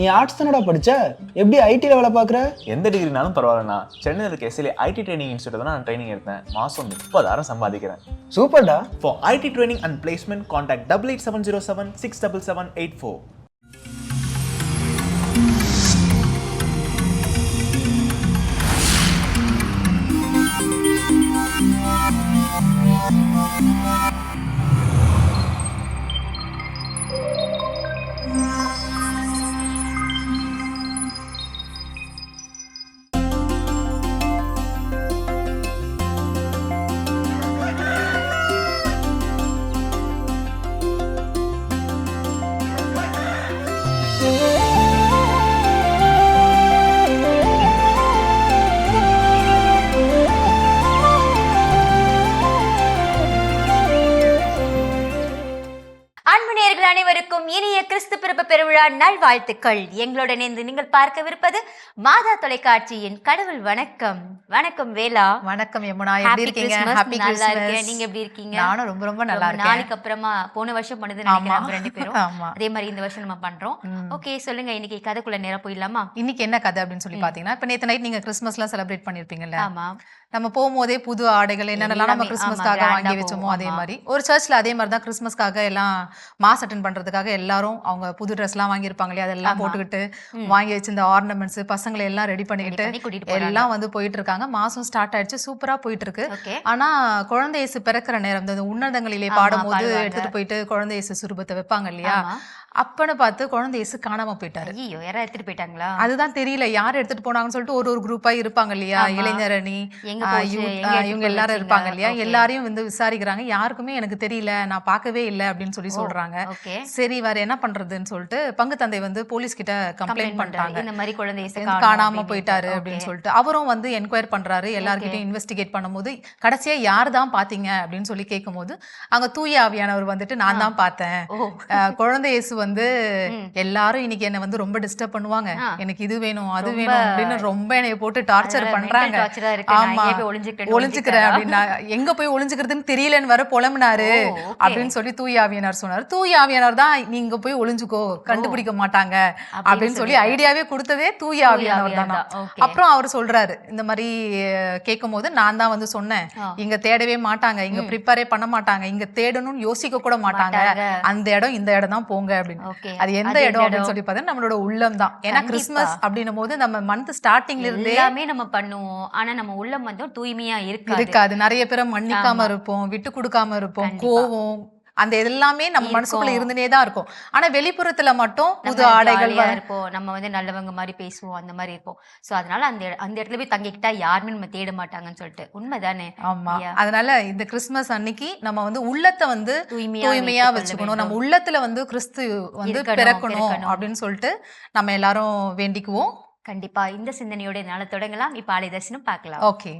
நீ ஆர்ட்ஸ் தானடா படிச்ச, எப்படி ஐடில வேலை பார்க்குற? எந்த டிகிரினாலும் பரவாயில்லண்ணா. சென்னையில் இருக்க எஸ்எல்ஏ ஐடி ட்ரைனிங் இன்ஸ்டியூட் தான் நான் ட்ரைனிங் எடுத்தேன். மாதம் 30,000 சம்பாதிக்கிறேன். சூப்பர்டா. For IT training and placement contact 8870 67784. அனைவருக்கும் இனிய கிறிஸ்து பிறப்பு பெருவிழா நல்வாழ்த்துக்கள். எங்களுடன் இணைந்து நீங்கள் பார்க்கவிருப்பது மாதா தொலைக்காட்சியின் கடவுள் வணக்கம். வணக்கம் வேலா. வணக்கம் யமுனா, எப்படி இருக்கீங்க? ஹாப்பி நல்லா இருக்கேன். நீங்க எப்படி இருக்கீங்க? நானும் ரொம்ப ரொம்ப நல்லா இருக்கேன். நாளைக்கு அப்புறமா போன வருஷம் பண்ணது நினைக்கிறேன் ரெண்டு பேரும். அதே மாதிரி இந்த வருஷம் நம்ம பண்றோம். ஓகே, சொல்லுங்க, இன்னைக்கு கதைக்குள்ள நேரா போயிடலாமா? இன்னைக்கு என்ன கதை அப்படின்னு சொல்லி பாத்தீங்கன்னா, இப்ப நேத்து நைட் நீங்க கிறிஸ்மஸ்லாம் செலிப்ரேட் பண்ணிருப்பீங்கல்ல? ஆமா. நம்ம போகும்போதே புது ஆடைகள் என்னென்னலாம் நம்ம கிறிஸ்மஸ்க்காக வாங்கி வச்சோமோ அதே மாதிரி ஒரு சர்ச்ல அதே மாதிரி தான் கிறிஸ்மஸ்க்காக எல்லாம் மாஸ் அட்டன் பண்றதுக்காக எல்லாரும் அவங்க புது ட்ரெஸ் எல்லாம் வாங்கியிருப்பாங்க இல்லையா, அதெல்லாம் போட்டுக்கிட்டு வாங்கி வச்சு இந்த ஆர்னமெண்ட்ஸ் பசங்களை எல்லாம் ரெடி பண்ணிக்கிட்டு எல்லாம் வந்து போயிட்டு இருக்காங்க. மாசம் ஸ்டார்ட் ஆயிடுச்சு, சூப்பரா போயிட்டு இருக்கு. ஆனா குழந்தை இயேசு பிறக்கிற நேரம் இந்த உன்னதங்களிலே பாடும் போது எடுத்துட்டு போயிட்டு குழந்தை இயேசு சுரூபத்தை வைப்பாங்க இல்லையா, அப்பன்னு பார்த்து குழந்தை இயேசு காணாம போயிட்டாரு. ஐயோ, யாரா எடுத்துட்டு போயிட்டாங்களா? அதுதான் தெரியல யார் எடுத்துட்டு போனாங்கன்னு சொல்லிட்டு ஒரு குரூப்பா இருப்பாங்க இல்லையா, இளைஞர் அணி இவங்க எல்லாரும் இருப்பாங்க இல்லையா, எல்லாரையும் வந்து விசாரிக்கிறாங்க. யாருக்குமே எனக்கு தெரியல, நான் பார்க்கவே இல்லை அப்படின்னு சொல்லி சொல்றாங்க. சரி, வேற என்ன பண்றதுன்னு சொல்லிட்டு பங்கு தந்தை வந்து போலீஸ் கிட்ட கம்ப்ளைண்ட் பண்றாங்க, இந்த மாதிரி குழந்தை காணாம போயிட்டாரு அப்படின்னு சொல்லிட்டு. அவரும் வந்து என்கொயர் பண்றாரு, எல்லார்கிட்டையும் இன்வெஸ்டிகேட் பண்ணும்போது கடைசியா யார் தான் பாத்தீங்க அப்படின்னு சொல்லி கேட்கும் போது அங்க தூய ஆவியானவர் வந்துட்டு நான் தான் பார்த்தேன், குழந்தை இயேசு வந்து எல்லாரும் இன்னைக்கு என்ன வந்து ரொம்ப டிஸ்டர்ப் பண்ணுவாங்க, எனக்கு இது வேணும் அது வேணும் அப்படின்னு ரொம்ப என்னைய போட்டு டார்ச்சர் பண்றாங்க. ஆமா, ஒளிஞ்சுக்கிறேன் அப்படின்னா எங்க போய் ஒளிஞ்சுக்கிறதுன்னு தெரியலன்னு வர புலம்புனாரு அப்படின்னு சொல்லி தூய ஆவியானவர் சொன்னாரு. தூய ஆவியானவர் தான் நீங்க போய் ஒளிஞ்சுக்கோ, கண்டுபிடிக்க மாட்டாங்க அப்படின்னு சொல்லி ஐடியாவே கொடுத்ததே தூய ஆவியானவர் தானா. அப்புறம் அவர் சொல்றாரு, இந்த மாதிரி கேட்கும் போது நான் தான் வந்து சொன்னேன், இங்க தேடவே மாட்டாங்க, இங்க ப்ரிப்பேரே பண்ண மாட்டாங்க, இங்க தேடணும்னு யோசிக்க கூட மாட்டாங்க, அந்த இடம் இந்த இடம் தான் போங்க அப்படின்னு. அது எந்த இடம் அப்படின்னு சொல்லி பார்த்தா நம்மளோட உள்ளம் தான். ஏன்னா கிறிஸ்மஸ் அப்படின்னும் போது நம்ம மந்த் ஸ்டார்டிங்ல இருந்து எல்லாமே நம்ம பண்ணுவோம், ஆனா நம்ம உள்ளம் வந்து தூய்மையா இருக்காது. நிறைய பேரை மன்னிக்காம இருப்போம், விட்டு கொடுக்காம இருப்போம், கோவம் அந்த எல்லாமே நம்ம மனசுக்குள்ள இருந்துனே தான் இருக்கும். ஆனா வெளிப்புறத்துல மட்டும் புது ஆடைகள் இருப்போம், நம்ம வந்து நல்லவங்க மாதிரி பேசுவோம், அந்த மாதிரி இருப்போம். சோ அதனால அந்த இடத்துல போய் தங்கிக்கிட்டா யாருமே நம்ம தேட மாட்டாங்கன்னு சொல்லிட்டு உண்மைதானே. ஆமா, அதனால இந்த கிறிஸ்துமஸ் அன்னைக்கு நம்ம வந்து உள்ளத்தை வந்து தூய்மையா வச்சுக்கணும், நம்ம உள்ளத்துல வந்து கிறிஸ்து வந்து பிறக்கணும் அப்படின்னு சொல்லிட்டு நம்ம எல்லாரும் வேண்டிக்குவோம். கண்டிப்பா இந்த சிந்தனையோட நாளை தொடங்கலாம். இப்ப ஆலய தரிசனம் பார்க்கலாம். ஓகே.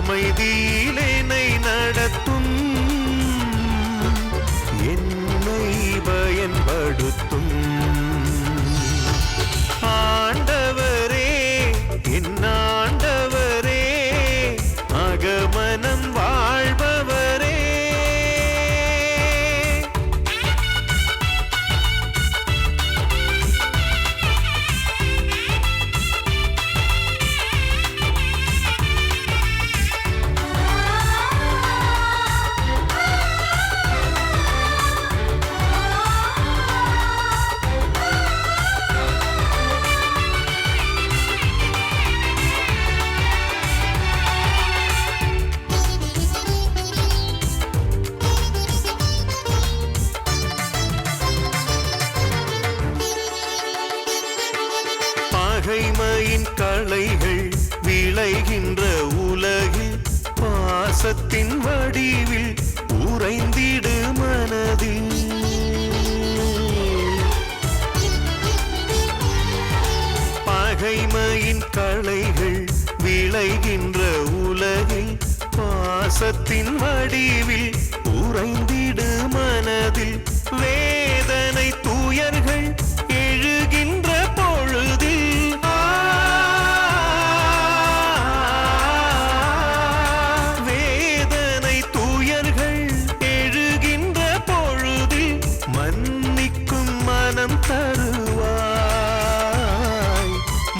அமைதியிலே நடத்தும் என்னை பயன் பகைமையின் களைகள் விளைகின்ற உலகில் பாசத்தின் வடிவில் உறைந்திடு மனதில். பகைமையின் களைகள் விளைகின்ற உலகில் பாசத்தின் வடிவில் உறைந்திடு மனதில். வேதனை துயர்கள் எழுகின்ற பொழுதில் வேதனை துயர்கள் எழுகின்ற பொழுதில் மன்னிக்கும் மனம் தருவாய்,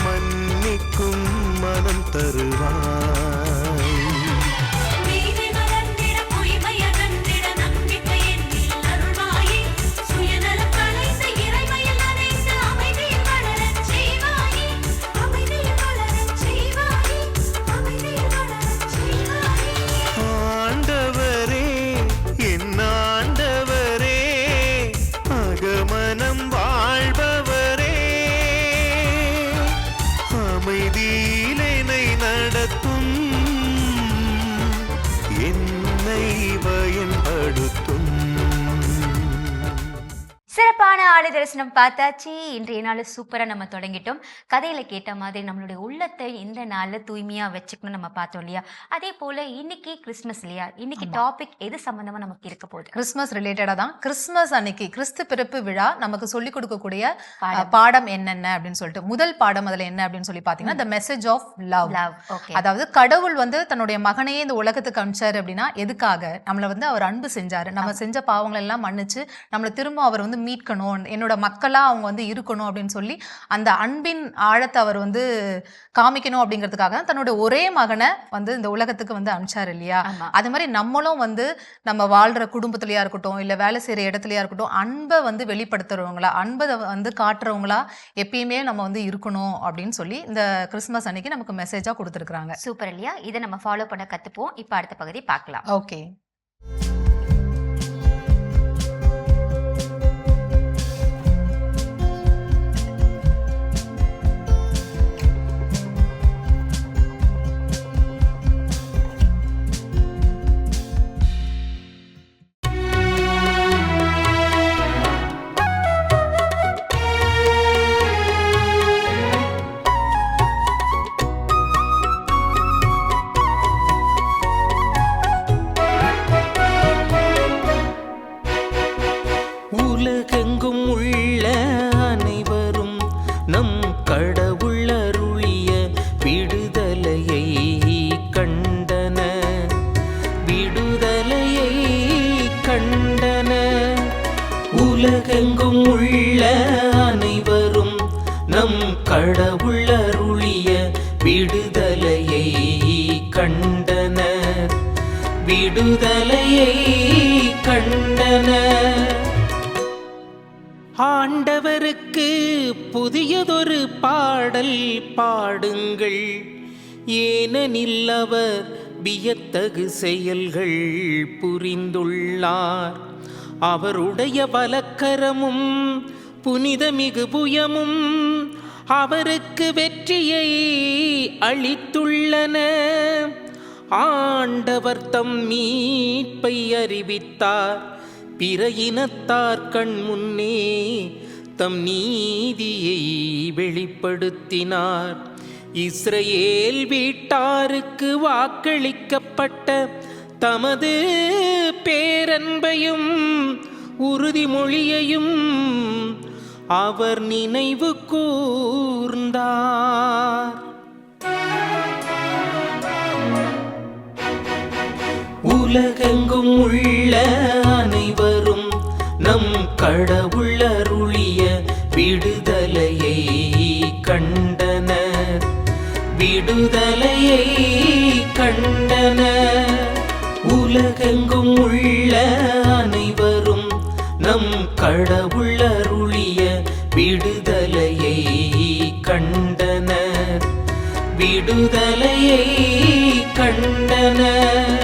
மன்னிக்கும் மனம் தருவாய். ஆண்டவரே என் ஆண்டவரே அகமனம் வாழ்பவரே, அமைதியில் என்னை நடத்தும், என்னை பயன்படுத்தும். சிறப்பான ஆளு தரிசனம் பார்த்தாச்சு. இன்றைய நாள் சூப்பரா நம்ம தொடங்கிட்டோம். கதையில கேட்ட மாதிரி நம்மளுடைய உள்ளத்தை இந்த நாள்ல தூய்மையா வச்சுக்கணும் நம்ம பார்த்தோம் இல்லையா? அதே போல இன்னைக்கு கிறிஸ்துமஸ் இல்லையா? இன்னைக்கு டாபிக் எது சம்பந்தமா நமக்கு இருக்க போகுது? கிறிஸ்மஸ் ரிலேட்டடா தான். கிறிஸ்மஸ் அன்னைக்கு கிறிஸ்து பிறப்பு விழா நமக்கு சொல்லிக் கொடுக்கக்கூடிய பாடம் என்னென்ன அப்படின்னு சொல்லிட்டு, முதல் பாடம் அதுல என்ன அப்படின்னு சொல்லி பாத்தீங்கன்னா, the message of love. அதாவது கடவுள் வந்து தன்னுடைய மகனையே இந்த உலகத்துக்கு அனுப்பிச்சாரு அப்படின்னா எதுக்காக? நம்மள வந்து அவர் அன்பு செஞ்சாரு. நம்ம செஞ்ச பாவங்கள் எல்லாம் மன்னிச்சு நம்மள திரும்ப அவர் வந்து மீட்கணும், என்னோட மக்களா அவங்க வந்து இருக்கணும் அப்படின்னு சொல்லி அந்த அன்பின் ஆழத்தை அவர் வந்து காமிக்கணும் அப்படிங்கிறதுக்காக தன்னுடைய ஒரே மகனை வந்து இந்த உலகத்துக்கு வந்து அனுப்பிச்சாரு இல்லையா? அது மாதிரி நம்மளும் வந்து நம்ம வாழ்ற குடும்பத்திலயா இருக்கட்டும், இல்ல வேலை செய்யற இடத்துலயா இருக்கட்டும், அன்பை வந்து வெளிப்படுத்துறவங்களா, அன்பை வந்து காட்டுறவங்களா எப்பயுமே நம்ம வந்து இருக்கணும் அப்படின்னு சொல்லி இந்த கிறிஸ்துமஸ் அன்னைக்கு நமக்கு மெசேஜா கொடுத்துருக்காங்க. சூப்பர் இல்லையா? இதை நம்ம ஃபாலோ பண்ண கத்துப்போம். இப்ப அடுத்த பகுதி பார்க்கலாம். ஓகே. உலகெங்கும் உள்ள அனைவரும் நம் கடவுள் அருளிய விடுதலையை கண்டன, விடுதலையை கண்டன. உலகெங்கும் உள்ள அனைவரும் நம் கடவுள் அருளிய விடுதலையை கண்டன, விடுதலையை கண்டன. ஆண்டவருக்கு புதியதொரு பாடல் பாடுங்கள், ஏனெனில் அவர் வியத்தகு செயல்கள் புரிந்துள்ளார். அவருடைய வலக்கரமும் புனிதமிகு புயமும் அவருக்கு வெற்றியை அளித்துள்ளன. ஆண்டவர் தம் மீட்பை அறிவித்தார், பிற இனத்தார் கண் முன்னே தம் நீதியை வெளிப்படுத்தினார். இஸ்ரவேல் வீட்டாருக்கு வாக்களிக்கப்பட்ட தமது பேரன்பையும் உறுதிமொழியையும் அவர் நினைவு கூர்ந்தார். உலகெங்கும் உள்ள அனைவரும் நம் கடவுள் அருளிய விடுதலையை கண்டனர், விடுதலையை கண்டனர். உலகெங்கும் உள்ள அனைவரும் நம் கடவுள் அருளிய விடுதலையை கண்டனர், விடுதலையை கண்டனர்.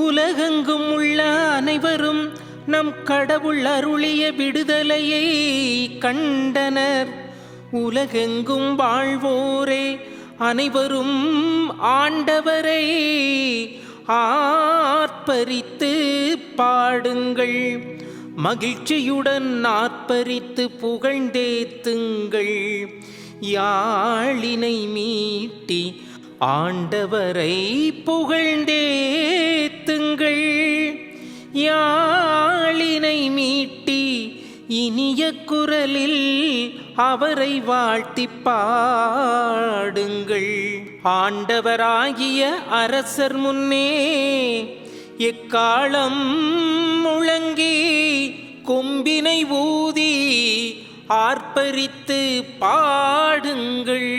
உலகெங்கும் உள்ள அனைவரும் நம் கடவுள் அருளிய விடுதலையை கண்டனர். உலகெங்கும் வாழ்வோரே அனைவரும் ஆண்டவரை ஆர்ப்பரித்து பாடுங்கள், மகிழ்ச்சியுடன் ஆர்ப்பரித்து புகழ்ந்தேத்துங்கள். யாழினை மீட்டி ஆண்டவரை புகழ்ந்தேத்துங்கள். யாழினை மீட்டி இனிய குரலில் அவரை வாழ்த்தி பாடுங்கள். ஆண்டவராகிய அரசர் முன்னே எக்காலம் முழங்கி கொம்பினை ஊதி ஆர்ப்பரித்து பாடுங்கள்.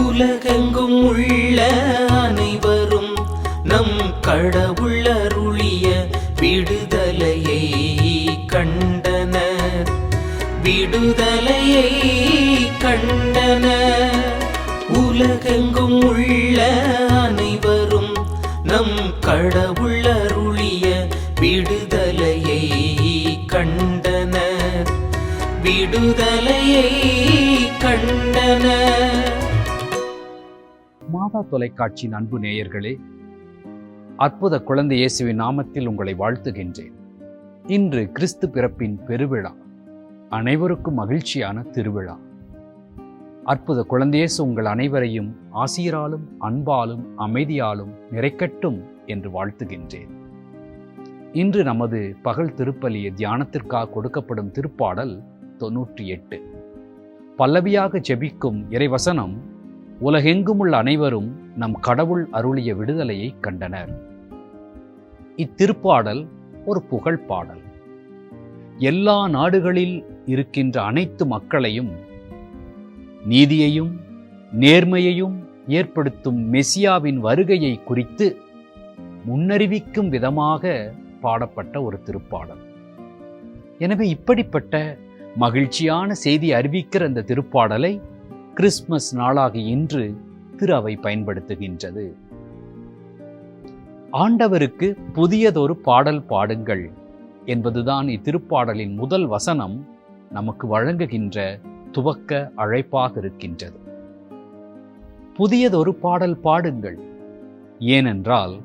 உலகெங்கும் உள்ள அனைவரும் நம் கடவுள் அருளிய விடுதலையை கண்டனர், விடுதலையை கண்டனர். உலகெங்கும் உள்ள அனைவரும் நம் கடவுள் அருளிய விடுதலையை கண்டனர், விடுதலையை கண்டனர். மாதா தொலைக்காட்சியின் அன்பு நேயர்களே, அற்புத குழந்தை இயேசுவின் நாமத்தில் உங்களை வாழ்த்துகின்றேன். இன்று கிறிஸ்து பிறப்பின் பெருவிழா, அனைவருக்கும் மகிழ்ச்சியான திருவிழா. அற்புத குழந்தை இயேசு உங்கள் அனைவரையும் ஆசீராலும் அன்பாலும் அமைதியாலும் நிறைக்கட்டும் என்று வாழ்த்துகின்றேன். இன்று நமது பகல் திருப்பலி தியானத்திற்காக கொடுக்கப்படும் திருப்பாடல் 98. பல்லவியாக ஜெபிக்கும் இறைவசனம், உலகெங்கும் உள்ள அனைவரும் நம் கடவுள் அருளிய விடுதலையை கண்டனர். இத்திருப்பாடல் ஒரு புகழ் பாடல். எல்லா நாடுகளில் இருக்கின்ற அனைத்து மக்களையும் நீதியையும் நேர்மையையும் ஏற்படுத்தும் மெசியாவின் வருகையை குறித்து முன்னறிவிக்கும் விதமாக பாடப்பட்ட ஒரு திருப்பாடல். எனவே இப்படிப்பட்ட மகிழ்ச்சியான செய்தி அறிவிக்கிற இந்த திருப்பாடலை கிறிஸ்துமஸ் நாளாகி இன்று திரு அவை பயன்படுத்துகின்றது. ஆண்டவருக்கு புதியதொரு பாடல் பாடுங்கள் என்பதுதான் இத்திருப்பாடலின் முதல் வசனம் நமக்கு வழங்குகின்ற துவக்க அழைப்பாக இருக்கின்றது. புதியதொரு பாடல் பாடுங்கள், ஏனென்றால்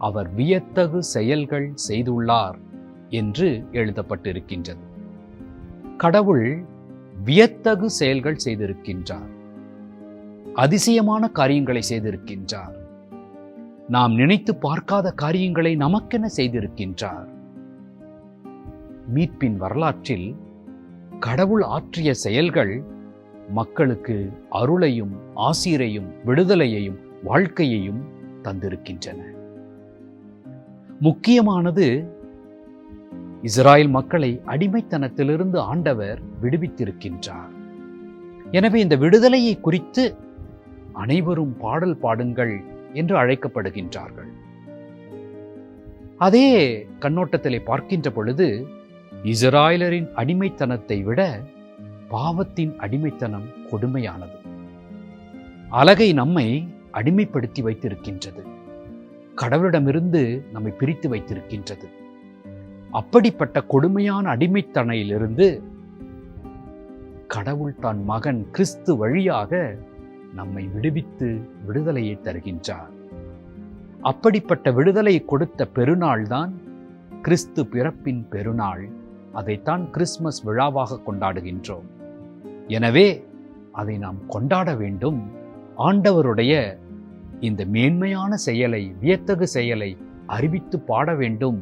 அவர் வியத்தகு செயல்கள் செய்துள்ளார் என்று எழுதப்பட்டிருக்கின்றது. கடவுள் வியத்தகு செயல்கள் செய்திருக்கின்றார், அதிசயமான காரியங்களை செய்திருக்கின்றார், நாம் நினைத்து பார்க்காத காரியங்களை நமக்கென செய்திருக்கின்றார். மீட்பின் வரலாற்றில் கடவுள் ஆற்றிய செயல்கள் மக்களுக்கு அருளையும் ஆசீரையும் விடுதலையையும் வாழ்க்கையையும் தந்திருக்கின்றன. முக்கியமானது, இஸ்ராயேல் மக்களை அடிமைத்தனத்திலிருந்து ஆண்டவர் விடுவித்திருக்கின்றார். எனவே இந்த விடுதலையை குறித்து அனைவரும் பாடல் பாடுங்கள் என்று அழைக்கப்படுகின்றார்கள். அதே கண்ணோட்டத்திலே பார்க்கின்ற பொழுது, இஸ்ராயலரின் அடிமைத்தனத்தை விட பாவத்தின் அடிமைத்தனம் கொடுமையானது. அலகை நம்மை அடிமைப்படுத்தி வைத்திருக்கின்றது, கடவுளிடமிருந்து நம்மை பிரித்து வைத்திருக்கின்றது. அப்படிப்பட்ட கொடுமையான அடிமைத்தனையிலிருந்து கடவுள் தன் மகன் கிறிஸ்து வழியாக நம்மை விடுவித்து விடுதலையை தருகின்றார். அப்படிப்பட்ட விடுதலை கொடுத்த பெருநாள் தான் கிறிஸ்து பிறப்பின் பெருநாள். அதைத்தான் கிறிஸ்துமஸ் விழாவாக கொண்டாடுகின்றோம். எனவே அதை நாம் கொண்டாட வேண்டும். ஆண்டவருடைய இந்த மேன்மையான செயலை, வியத்தகு செயலை அறிவித்து பாட வேண்டும்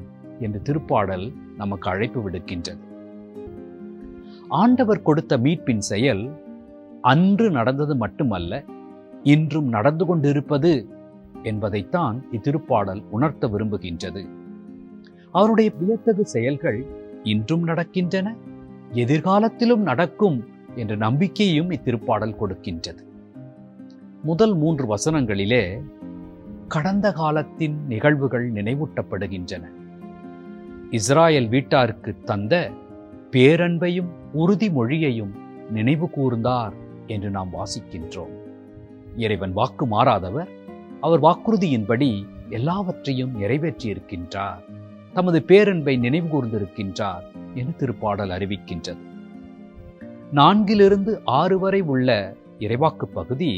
என்று திருப்பாடல் நமக்கு அழைப்பு விடுக்கின்றது. ஆண்டவர் கொடுத்த மீட்பின் செயல் அன்று நடந்தது மட்டுமல்ல, இன்றும் நடந்து கொண்டிருப்பது என்பதைத்தான் இத்திருப்பாடல் உணர்த்த விரும்புகின்றது. அவருடைய வியத்தகு செயல்கள் இன்றும் நடக்கின்றன, எதிர்காலத்திலும் நடக்கும் என்ற நம்பிக்கையும் இத்திருப்பாடல் கொடுக்கின்றது. முதல் 3 வசனங்களிலே கடந்த காலத்தின் நிகழ்வுகள் நினைவூட்டப்படுகின்றன. இஸ்ராயேல் வீட்டாருக்கு தந்த பேரன்பையும் உறுதிமொழியையும் நினைவு கூர்ந்தார் என்று நாம் வாசிக்கின்றோம். இறைவன் வாக்கு மாறாதவர். அவர் வாக்குறுதியின்படி எல்லாவற்றையும் நிறைவேற்றியிருக்கின்றார். தமது பேரன்பை நினைவு கூர்ந்திருக்கின்றார் என திருப்பாடல் அறிவிக்கின்றது. 4 - 6 வரை உள்ள இறைவாக்கு பகுதி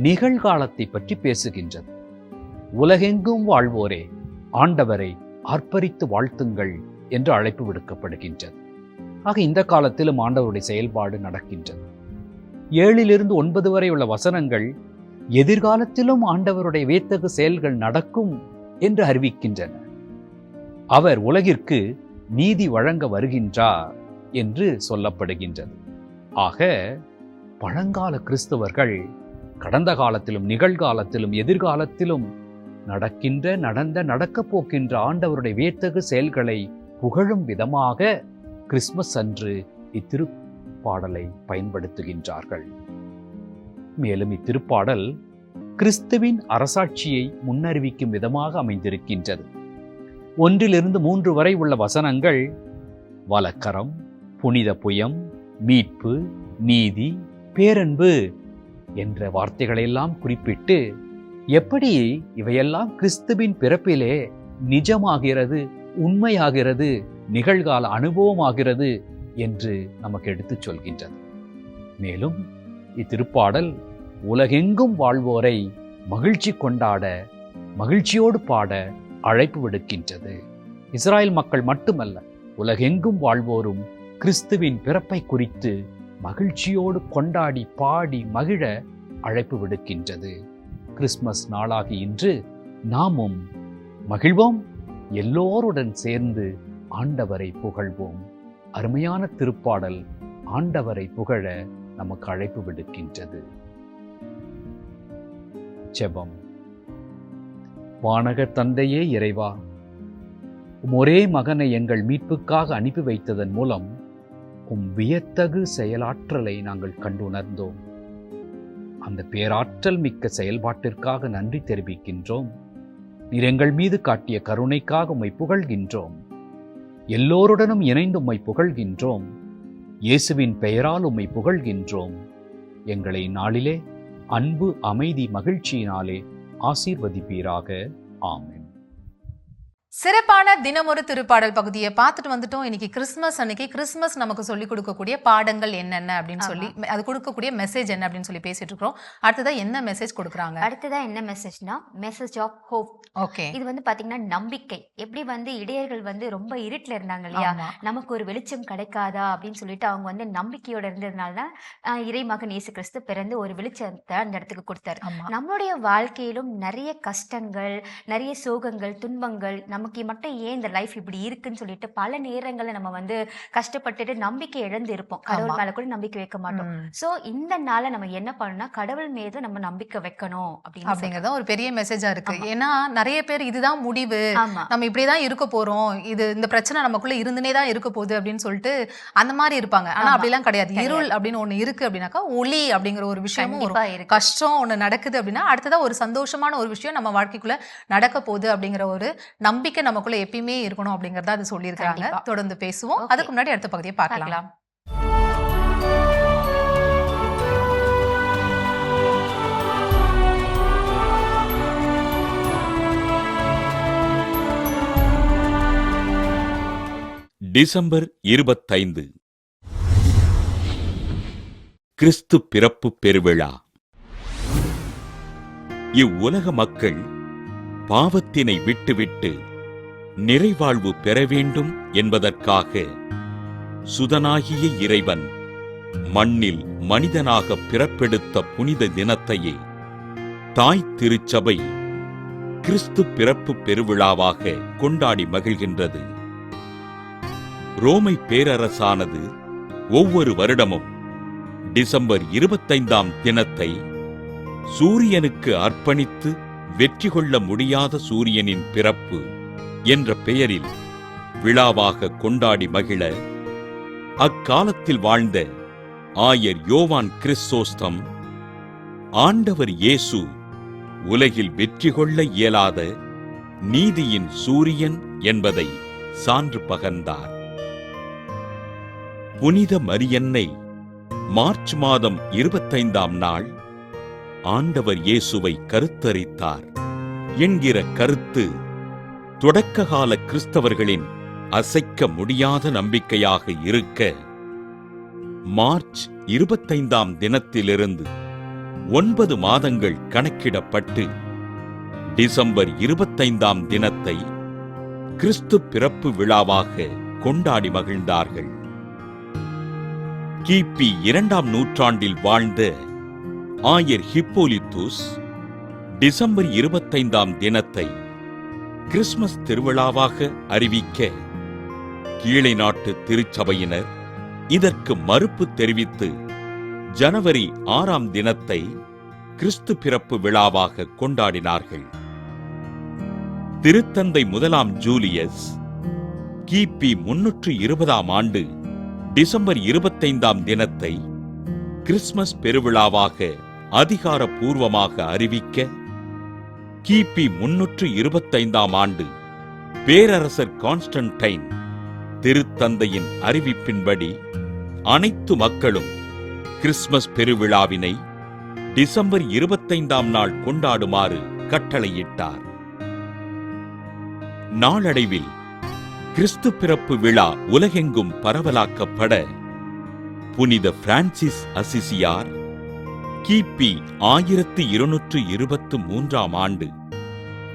நிகழ்காலத்தை பற்றி பேசுகின்றது. உலகெங்கும் வாழ்வோரே, ஆண்டவரை ஆர்ப்பரித்து வாழ்த்துங்கள் என்று அழைப்பு விடுக்கப்படுகின்றது. ஆக இந்த காலத்திலும் ஆண்டவருடைய செயல்பாடு நடக்கின்றது. 7 - 9 வரை உள்ள வசனங்கள் எதிர்காலத்திலும் ஆண்டவருடைய வியத்தகு செயல்கள் நடக்கும் என்று அறிவிக்கின்றன. அவர் உலகிற்கு நீதி வழங்க வருகின்றார் என்று சொல்லப்படுகின்றது. ஆக பழங்கால கிறிஸ்தவர்கள் கடந்த காலத்திலும் நிகழ்காலத்திலும் எதிர்காலத்திலும் நடக்கப் போகின்ற ஆண்டவருடைய வியத்தகு செயல்களை புகழும் விதமாக கிறிஸ்துமஸ் அன்று இத்திருப்பாடலை பயன்படுத்துகின்றார்கள். மேலும் இத்திருப்பாடல் கிறிஸ்துவின் அரசாட்சியை முன்னறிவிக்கும் விதமாக அமைந்திருக்கின்றது. 1 - 3 வரை உள்ள வசனங்கள் வலக்கரம், புனித புயம், மீட்பு, நீதி, பேரன்பு என்ற வார்த்தைகளெல்லாம் குறிப்பிட்டு எப்படி இவையெல்லாம் கிறிஸ்துவின் பிறப்பிலே நிஜமாகிறது, உண்மையாகிறது, நிகழ்கால அனுபவமாகிறது என்று நமக்கு எடுத்துச் சொல்கின்றது. மேலும் இத்திருப்பாடல் உலகெங்கும் வாழ்வோரை மகிழ்ச்சி கொண்டாட, மகிழ்ச்சியோடு பாட அழைப்பு விடுக்கின்றது. இஸ்ராயல் மக்கள் மட்டுமல்ல, உலகெங்கும் வாழ்வோரும் கிறிஸ்துவின் பிறப்பை குறித்து மகிழ்ச்சியோடு கொண்டாடி பாடி மகிழ அழைப்பு விடுக்கின்றது. கிறிஸ்துமஸ் நாளாகி இன்று நாமும் மகிழ்வோம், எல்லோருடன் சேர்ந்து ஆண்டவரை புகழ்வோம். அருமையான திருப்பாடல் ஆண்டவரை புகழ நமக்கு அழைப்பு விடுக்கின்றது. ஜெபம். வானக தந்தையே இறைவா, ஒரே மகனை எங்கள் மீட்புக்காக அனுப்பி வைத்ததன் மூலம் வியத்தகு செயலாற்றலை நாங்கள் கண்டுணர்ந்தோம். அந்த பேராற்றல் மிக்க செயல்பாட்டிற்காக நன்றி தெரிவிக்கின்றோம். நீர் எங்கள் மீது காட்டிய கருணைக்காக உம்மை புகழ்கின்றோம். எல்லோருடனும் இணைந்து உம்மை புகழ்கின்றோம். இயேசுவின் பெயரால் உம்மை புகழ்கின்றோம். எங்களை நாளிலே அன்பு, அமைதி, மகிழ்ச்சியினாலே ஆசீர்வதிப்பீராக. ஆமென். சிறப்பான தினமொரு திருப்பாடல் பகுதியை பார்த்துட்டு வந்துட்டோம். இன்னைக்கு கிறிஸ்துமஸ் அன்னைக்கு கிறிஸ்துமஸ் நமக்கு சொல்லிக் கொடுக்கக்கூடிய பாடங்கள் என்னென்ன அப்படின்னு சொல்லி, அது கொடுக்கக்கூடிய மெசேஜ் என்ன அப்படின்னு சொல்லி பேசிட்டு இருக்கோம். அடுத்ததா என்ன மெசேஜ் கொடுக்குறாங்க? அடுத்ததா என்ன மெசேஜ்னா மெசேஜ் ஆஃப் ஹோப். ஓகே. இது வந்து பாத்தீங்கன்னா நம்பிக்கை. எப்படி வந்து இடையர்கள் வந்து ரொம்ப இருட்டுல இருந்தாங்க இல்லையா, நமக்கு ஒரு வெளிச்சம் கிடைக்காதா அப்படின்னு சொல்லிட்டு அவங்க வந்து நம்பிக்கையோட இருந்ததுனால தான் இறைமகன் இயேசு கிறிஸ்து பிறந்து ஒரு வெளிச்சத்தை அந்த இடத்துக்கு கொடுத்தாரு. நம்மளுடைய வாழ்க்கையிலும் நிறைய கஷ்டங்கள், நிறைய சோகங்கள், துன்பங்கள், நமக்கு மட்டும் ஏன் இந்த லைஃப் இப்படி இருக்குன்னு சொல்லிட்டு பல நேரங்களில் நம்ம வந்து கஷ்டப்பட்டுட்டு நம்பிக்கை இழந்து இருப்போம். கடவுள் மேல கூட நம்பிக்கை வைக்க மாட்டோம். சோ இந்த நாளை நம்ம என்ன பண்ணணும்னா கடவுள் மீது நம்ம நம்பிக்கை வைக்கணும் அப்படிங்கறத ஒரு பெரிய மெசேஜா இருக்கு. ஏன்னா நிறைய பேர் இதுதான் முடிவு, நம்ம இப்படிதான் இருக்க போறோம், இது இந்த பிரச்சனை நமக்குள்ள இருந்துனே தான் இருக்க போகுது அப்படின்னு சொல்லிட்டு அந்த மாதிரி இருப்பாங்க. ஆனா அப்படிலாம் கிடையாது. இருள் அப்படின்னு ஒண்ணு இருக்கு அப்படின்னாக்கா ஒளி அப்படிங்கிற ஒரு விஷயமும் இருக்கு. கஷ்டம் ஒண்ணு நடக்குது அப்படின்னா அடுத்ததா ஒரு சந்தோஷமான ஒரு விஷயம் நம்ம வாழ்க்கைக்குள்ள நடக்க போகுது அப்படிங்கிற ஒரு நம்பிக்கை நமக்குள்ள எப்பயுமே இருக்கணும் அப்படிங்கறத அது சொல்லியிருக்காங்க. தொடர்ந்து பேசுவோம். அதுக்கு முன்னாடி அடுத்த பகுதியை பார்க்கலாம். டிசம்பர் 25 கிறிஸ்து பிறப்பு பெருவிழா. இவ்வுலக மக்கள் பாவத்தினை விட்டுவிட்டு நிறைவாழ்வு பெற வேண்டும் என்பதற்காக சுதனாகிய இறைவன் மண்ணில் மனிதனாக பிறப்பெடுத்த புனித தினத்தையே தாய் திருச்சபை கிறிஸ்து பிறப்பு பெருவிழாவாக கொண்டாடி மகிழ்கின்றது. ரோமை பேரரசானது ஒவ்வொரு வருடமும் டிசம்பர் 25ஆம் தினத்தை சூரியனுக்கு அர்ப்பணித்து வெற்றி கொள்ள முடியாத சூரியனின் பிறப்பு என்ற பெயரில் விழாவாக கொண்டாடி மகிழ அக்காலத்தில் வாழ்ந்த ஆயர் யோவான் கிறிஸ்தோஸ்தம் ஆண்டவர் இயேசு உலகில் வெற்றி கொள்ள இயலாத நீதியின் சூரியன் என்பதை சான்று பகர்ந்தார். புனித மரியன்னை மார்ச் மாதம் 25ஆம் நாள் ஆண்டவர் இயேசுவை கருத்தரித்தார் என்கிற கருத்து தொடக்ககால கிறிஸ்தவர்களின் அசைக்க முடியாத நம்பிக்கையாக இருக்க, மார்ச் 25ஆம் தினத்திலிருந்து 9 மாதங்கள் கணக்கிடப்பட்டு டிசம்பர் 25ஆம் தினத்தை கிறிஸ்து பிறப்பு விழாவாக கொண்டாடி மகிழ்ந்தார்கள். கிபி 2ஆம் நூற்றாண்டில் வாழ்ந்த ஆயர் ஹிப்போலித்துஸ் டிசம்பர் 25ஆம் தினத்தை கிறிஸ்மஸ் திருவிழாவாக அறிவிக்க, கீழை நாட்டு திருச்சபையினர் இதற்கு மறுப்பு தெரிவித்து ஜனவரி 6ஆம் தினத்தை கிறிஸ்து பிறப்பு விழாவாக கொண்டாடினார்கள். திருத்தந்தை 1ஆம் ஜூலியஸ் கிபி 320ஆம் ஆண்டு டிசம்பர் 25ஆம் தினத்தை கிறிஸ்மஸ் பெருவிழாவாக அதிகாரப்பூர்வமாக அறிவிக்க, கிபி 325ஆம் ஆண்டு பேரரசர் கான்ஸ்டன்டைன் திருத்தந்தையின் அறிவிப்பின்படி அனைத்து மக்களும் கிறிஸ்மஸ் பெருவிழாவினை டிசம்பர் 25ஆம் நாள் கொண்டாடுமாறு கட்டளையிட்டார். நாளடைவில் கிறிஸ்து பிறப்பு விழா உலகெங்கும் பரவலாக்கப்பட, புனித பிரான்சிஸ் அசிசியார் கிபி 1223ஆம் ஆண்டு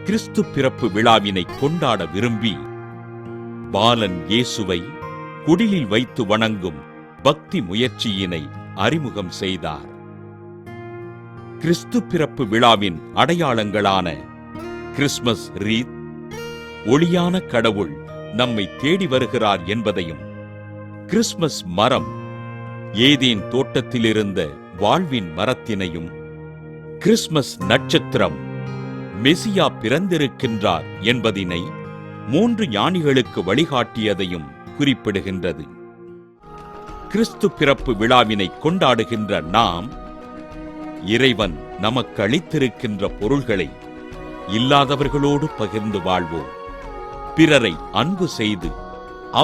கிறிஸ்து பிறப்பு விழாவினை கொண்டாட விரும்பி, பாலன் இயேசுவை குடிலில் வைத்து வணங்கும் பக்தி முயற்சியினை அறிமுகம் செய்தார். கிறிஸ்து பிறப்பு விழாவின் அடையாளங்களான கிறிஸ்மஸ் ரீத், ஒளியான கடவுள் நம்மை தேடி வருகிறார் என்பதையும், கிறிஸ்மஸ் மரம் ஏதேன் தோட்டத்திலிருந்த வாழ்வின் மரத்தினையும், கிறிஸ்மஸ் நட்சத்திரம் மெசியா பிறந்திருக்கின்றார் என்பதினை 3 ஞானிகளுக்கு வழிகாட்டியதையும் குறிப்பிடுகின்றது. கிறிஸ்து பிறப்பு விழாவினை கொண்டாடுகின்ற நாம், இறைவன் நமக்கு அளித்திருக்கின்ற பொருள்களை இல்லாதவர்களோடு பகிர்ந்து வாழ்வோம். பிறரை அன்பு செய்து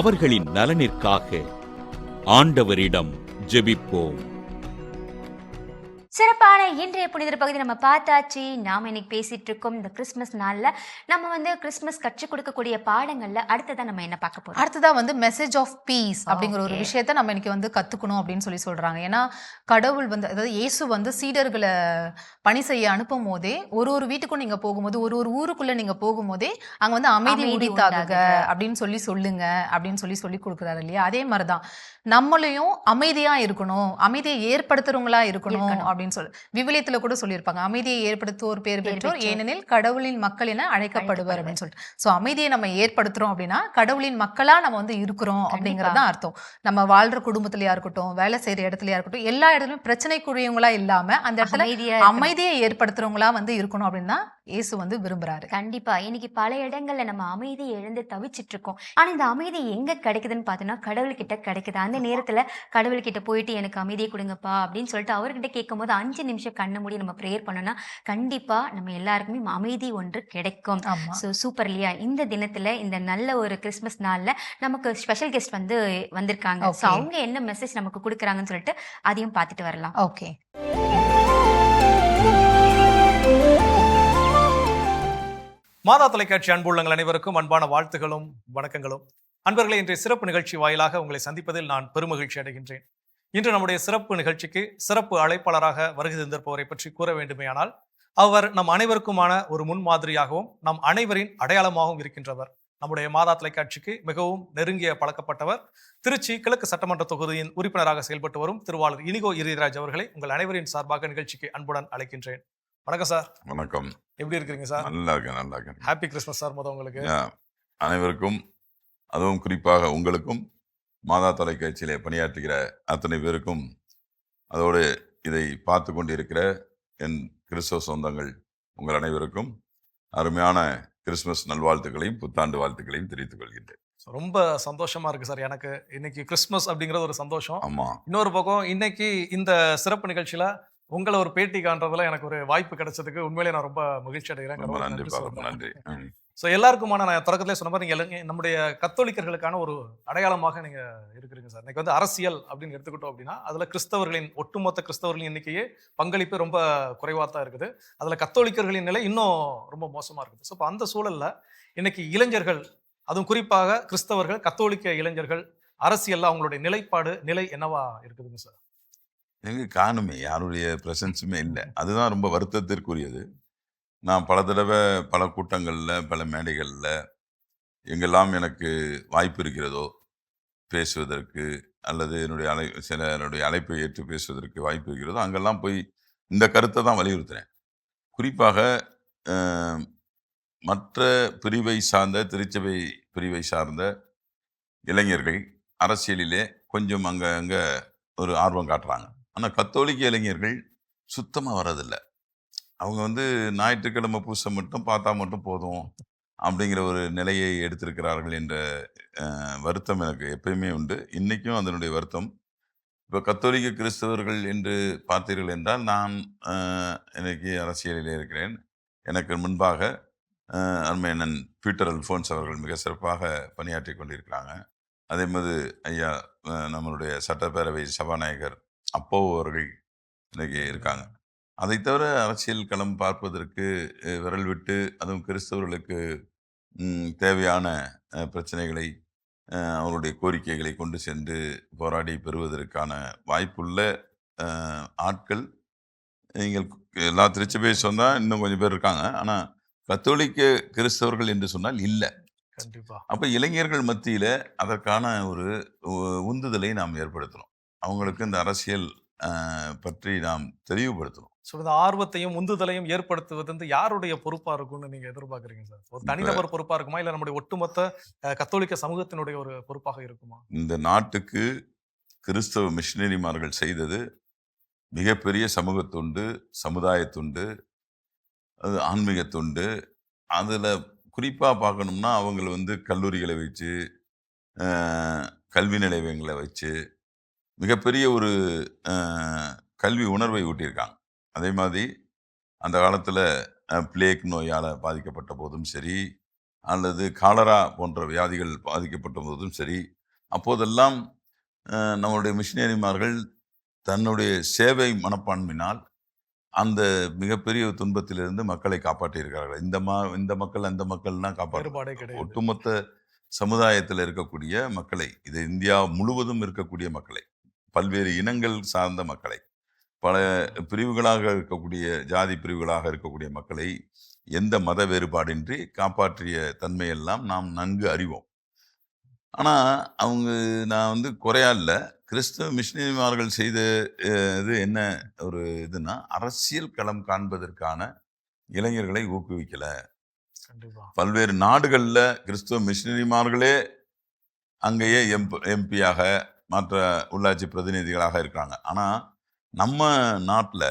அவர்களின் நலனிற்காக ஆண்டவரிடம் ஜெபிப்போம். சிறப்பான இன்றைய புனிதர் பகுதி நம்ம பார்த்தாச்சு. நாம இன்னைக்கு பேசிட்டு இருக்கோம் இந்த கிறிஸ்மஸ் நாள்ல நம்ம வந்து கிறிஸ்மஸ் கற்றுக் கொடுக்கக்கூடிய பாடங்கள்ல அடுத்ததான் நம்ம என்ன பார்க்க போறோம். அடுத்ததா வந்து மெசேஜ் ஆஃப் பீஸ் அப்படிங்கிற ஒரு விஷயத்த நம்ம இன்னைக்கு வந்து கத்துக்கணும் அப்படின்னு சொல்றாங்க. ஏன்னா கடவுள் வந்து, அதாவது இயேசு வந்து சீடர்களை பணி செய்ய அனுப்பும் போதே ஒரு வீட்டுக்கும் நீங்க போகும்போது, ஒரு ஊருக்குள்ள நீங்க போகும்போதே அங்க வந்து அமைதி உரித்தாகுக அப்படின்னு சொல்லுங்க அப்படின்னு சொல்லி கொடுக்குறாரு இல்லையா. அதே மாதிரிதான் நம்மளையும் அமைதியா இருக்கணும், அமைதியை ஏற்படுத்துறவங்களா இருக்கணும் அப்படின்னு விவிலியத்துல கூட சொல்லியிருப்பாங்க. அமைதியை ஏற்படுத்துவோர் பேர் பெற்றோர், ஏனெனில் கடவுளின் மக்கள் என அழைக்கப்படுவார் அப்படின்னு சொல்லிட்டு. சோ அமைதியை நம்ம ஏற்படுத்துறோம் அப்படின்னா கடவுளின் மக்களா நம்ம வந்து இருக்கிறோம் அப்படிங்கறதான் அர்த்தம். நம்ம வாழ்ற குடும்பத்திலயா இருக்கட்டும், வேலை செய்யற இடத்துலயா இருக்கட்டும், எல்லா இடத்துலயும் பிரச்சனைக்குரியவங்களா இல்லாம அந்த இடத்துல அமைதியை ஏற்படுத்துறவங்களா வந்து இருக்கணும் அப்படின்னு தான் இயேசு வந்து விரும்புறாரு. கண்டிப்பா இன்னைக்கு பல இடங்கள்ல நம்ம அமைதியை இழந்து தவிச்சிட்டு இருக்கோம். ஆனா இந்த அமைதி எங்க கிடைக்குதுன்னு பார்த்தோம்னா கடவுள்கிட்ட கிடைக்குது. அந்த நேரத்துல கடவுள்கிட்ட போயிட்டு எனக்கு அமைதியை கொடுங்கப்பா அப்படின்னு சொல்லிட்டு அவர்கிட்ட கேட்கும் போது 5 நிமிஷம் கண்ணு மூடி நம்ம ப்ரேயர் பண்ணோம்னா கண்டிப்பா நம்ம எல்லாருக்குமே அமைதி ஒன்று கிடைக்கும். ஸோ சூப்பர் இல்லையா. இந்த தினத்துல இந்த நல்ல ஒரு கிறிஸ்மஸ் நாள்ல நமக்கு ஸ்பெஷல் கெஸ்ட் வந்து வந்திருக்காங்க. ஸோ அவங்க என்ன மெசேஜ் நமக்கு கொடுக்குறாங்கன்னு சொல்லிட்டு அதையும் பார்த்துட்டு வரலாம். ஓகே. மாதா தொலைக்காட்சி அன்புள்ளங்கள் அனைவருக்கும் அன்பான வாழ்த்துகளும் வணக்கங்களும். அன்பர்களே, இன்றைய சிறப்பு நிகழ்ச்சி வாயிலாக உங்களை சந்திப்பதில் நான் பெருமகிழ்ச்சி அடைகின்றேன். இன்று நம்முடைய சிறப்பு நிகழ்ச்சிக்கு சிறப்பு அழைப்பாளராக வருகை தந்திருப்பவரை பற்றி கூற வேண்டுமேயானால், அவர் நம் அனைவருக்குமான ஒரு முன்மாதிரியாகவும் நம் அனைவரின் அடையாளமாகவும் இருக்கின்றவர். நம்முடைய மாதா தொலைக்காட்சிக்கு மிகவும் நெருங்கிய பழக்கப்பட்டவர். திருச்சி கிழக்கு சட்டமன்ற தொகுதியின் உறுப்பினராக செயல்பட்டு வரும் திருவாளர் இனிகோ இரிராஜ் அவர்களை உங்கள் அனைவரின் சார்பாக நிகழ்ச்சிக்கு அன்புடன் அழைக்கின்றேன். வணக்கம் சார். வணக்கம். எப்படி இருக்கிறீங்க சார்? நல்லா இருக்கேன். Happy Christmas sir. உங்களுக்கு அனைவருக்கும், அதுவும் குறிப்பாக உங்களுக்கும், மாதா தொலைக்காட்சியிலே பணியாற்றுகிற அத்தனை பேருக்கும், அதோடு இதை பார்த்து கொண்டிருக்கிற என் கிறிஸ்தவ சொந்தங்கள் உங்கள் அனைவருக்கும் அருமையான கிறிஸ்துமஸ் நல்வாழ்த்துக்களையும் புத்தாண்டு வாழ்த்துக்களையும் தெரிவித்துக் கொள்கின்றேன். ரொம்ப சந்தோஷமா இருக்கு சார். எனக்கு இன்னைக்கு கிறிஸ்துமஸ் அப்படிங்கிறது ஒரு சந்தோஷம். ஆமா. இன்னொரு பக்கம் இன்னைக்கு இந்த சிறப்பு நிகழ்ச்சியில உங்களை ஒரு பேட்டி காண்றதுல எனக்கு ஒரு வாய்ப்பு கிடைச்சதுக்கு உண்மையிலே நான் ரொம்ப மகிழ்ச்சி அடைகிறேன். நன்றி. ஸோ எல்லாருக்குமான, நான் தொடக்கத்திலே சொன்ன மாதிரி நீங்க நம்முடைய கத்தோலிக்கர்களுக்கான ஒரு அடையாளமாக நீங்க இருக்கிறீங்க சார். இன்னைக்கு வந்து அரசியல் அப்படின்னு எடுத்துக்கிட்டோம் அப்படின்னா அதுல கிறிஸ்தவர்களின் ஒட்டுமொத்த கிறிஸ்தவர்களின் எண்ணிக்கையே பங்களிப்பு ரொம்ப குறைவா தான் இருக்குது. அதுல கத்தோலிக்கர்களின் நிலை இன்னும் ரொம்ப மோசமா இருக்குது. ஸோ அந்த சூழல்ல இன்னைக்கு இளைஞர்கள், அதுவும் குறிப்பாக கிறிஸ்தவர்கள், கத்தோலிக்க இளைஞர்கள் அரசியல்ல அவங்களுடைய நிலை என்னவா இருக்குதுங்க சார்? எங்க காணுமே, யாருடைய பிரசன்ஸுமே இல்லை. அதுதான் ரொம்ப வருத்தத்திற்குரியது. நான் பல தடவை பல கூட்டங்கள்ல, பல மேடைகள்ல எங்கெல்லாம் எனக்கு வாய்ப்பு இருக்கிறதோ பேசுவதற்கு, அல்லது சிலருடைய அழைப்பை ஏற்று பேசுவதற்கு வாய்ப்பு இருக்கிறதோ, அங்கெல்லாம் போய் இந்த கருத்தை தான் வலியுறுத்துறேன். குறிப்பாக மற்ற பிரிவை சார்ந்த, திருச்சபை பிரிவை சார்ந்த இளைஞர்கள் அரசியலிலே கொஞ்சம் அங்க ஒரு ஆர்வம் காட்டுறாங்க. ஆனால் கத்தோலிக்க இளைஞர்கள் சுத்தமாக வர்றதில்லை. அவங்க ஞாயிற்றுக்கிழமை பூசை மட்டும் பார்த்தா மட்டும் போதும் அப்படிங்கிற ஒரு நிலையை எடுத்திருக்கிறார்கள் என்ற வருத்தம் எனக்கு எப்பயுமே உண்டு. இன்னைக்கும் அதனுடைய வருத்தம். இப்போ கத்தோலிக்க கிறிஸ்தவர்கள் என்று பார்த்தீர்கள் என்றால், நான் இன்னைக்கு அரசியலிலே இருக்கிறேன். எனக்கு முன்பாக அருமை அண்ணன் பீட்டர் அல்ஃபோன்ஸ் அவர்கள் மிக சிறப்பாக பணியாற்றி கொண்டிருக்கிறாங்க. அதே மாதிரி ஐயா நம்மளுடைய சட்டப்பேரவை சபாநாயகர் அப்போ அவர்கள் இன்னைக்கு இருக்காங்க. அதை தவிர அரசியல் களம் பார்ப்பதற்கு விரல் விட்டு, அதுவும் கிறிஸ்தவர்களுக்கு தேவையான பிரச்சனைகளை, அவருடைய கோரிக்கைகளை கொண்டு சென்று போராடி பெறுவதற்கான வாய்ப்புள்ள ஆட்கள் நீங்கள் எல்லா திருச்சபையை சொன்னால் இன்னும் கொஞ்சம் பேர் இருக்காங்க. ஆனால் கத்தோலிக்க கிறிஸ்தவர்கள் என்று சொன்னால் இல்லை. கண்டிப்பா. அப்போ இளைஞர்கள் மத்தியில் அதற்கான ஒரு உந்துதலை நாம் ஏற்படுத்தணும். அவங்களுக்கு இந்த அரசியல் பற்றி நாம் தெளிவுபடுத்தணும். ஸோ இந்த ஆர்வத்தையும் உந்துதலையும் ஏற்படுத்துவது யாருடைய பொறுப்பா இருக்கும்னு நீங்க எதிர்பார்க்குறீங்க சார்? ஒரு தனிநபர் பொறுப்பா இருக்குமா, இல்லை நம்முடைய ஒட்டுமொத்த கத்தோலிக்க சமூகத்தினுடைய ஒரு பொறுப்பாக இருக்குமா? இந்த நாட்டுக்கு கிறிஸ்தவ மிஷினரிமார்கள் செய்தது மிகப்பெரிய சமூக தொண்டு, சமுதாய தொண்டு, அது ஆன்மீக தொண்டு. அதில் குறிப்பாக பார்க்கணும்னா அவங்க கல்லூரிகளை வச்சு, கல்வி நிலையங்களை வச்சு மிகப்பெரிய ஒரு கல்வி உணர்வை ஊட்டியிருக்காங்க. அதே மாதிரி அந்த காலத்தில் பிளேக் நோயால் பாதிக்கப்பட்ட போதும் சரி, அல்லது காலரா போன்ற வியாதிகள் பாதிக்கப்பட்ட போதும் சரி, அப்போதெல்லாம் நம்மளுடைய மிஷினரிமார்கள் தன்னுடைய சேவை மனப்பான்மையினால் அந்த மிகப்பெரிய துன்பத்திலிருந்து மக்களை காப்பாற்றியிருக்கிறார்கள். இந்த மக்கள் அந்த மக்கள்லாம் காப்பாற்ற, ஒட்டுமொத்த சமுதாயத்தில் இருக்கக்கூடிய மக்களை, இது இந்தியா முழுவதும் இருக்கக்கூடிய மக்களை, பல்வேறு இனங்கள் சார்ந்த மக்களை, பல பிரிவுகளாக இருக்கக்கூடிய, ஜாதி பிரிவுகளாக இருக்கக்கூடிய மக்களை எந்த மத வேறுபாடின்றி காப்பாற்றிய தன்மையெல்லாம் நாம் நன்கு அறிவோம். ஆனால் நான் குறையா இல்லை, கிறிஸ்தவ மிஷினரிமார்கள் செய்த இது என்ன ஒரு இதுனா, அரசியல் களம் காண்பதற்கான இளைஞர்களை ஊக்குவிக்கல. பல்வேறு நாடுகளில் கிறிஸ்தவ மிஷினரிமார்களே அங்கேயே எம்பியாக, மற்ற உள்ளாட்சி பிரதிநிதிகளாக இருக்கிறாங்க. ஆனால் நம்ம நாட்டில்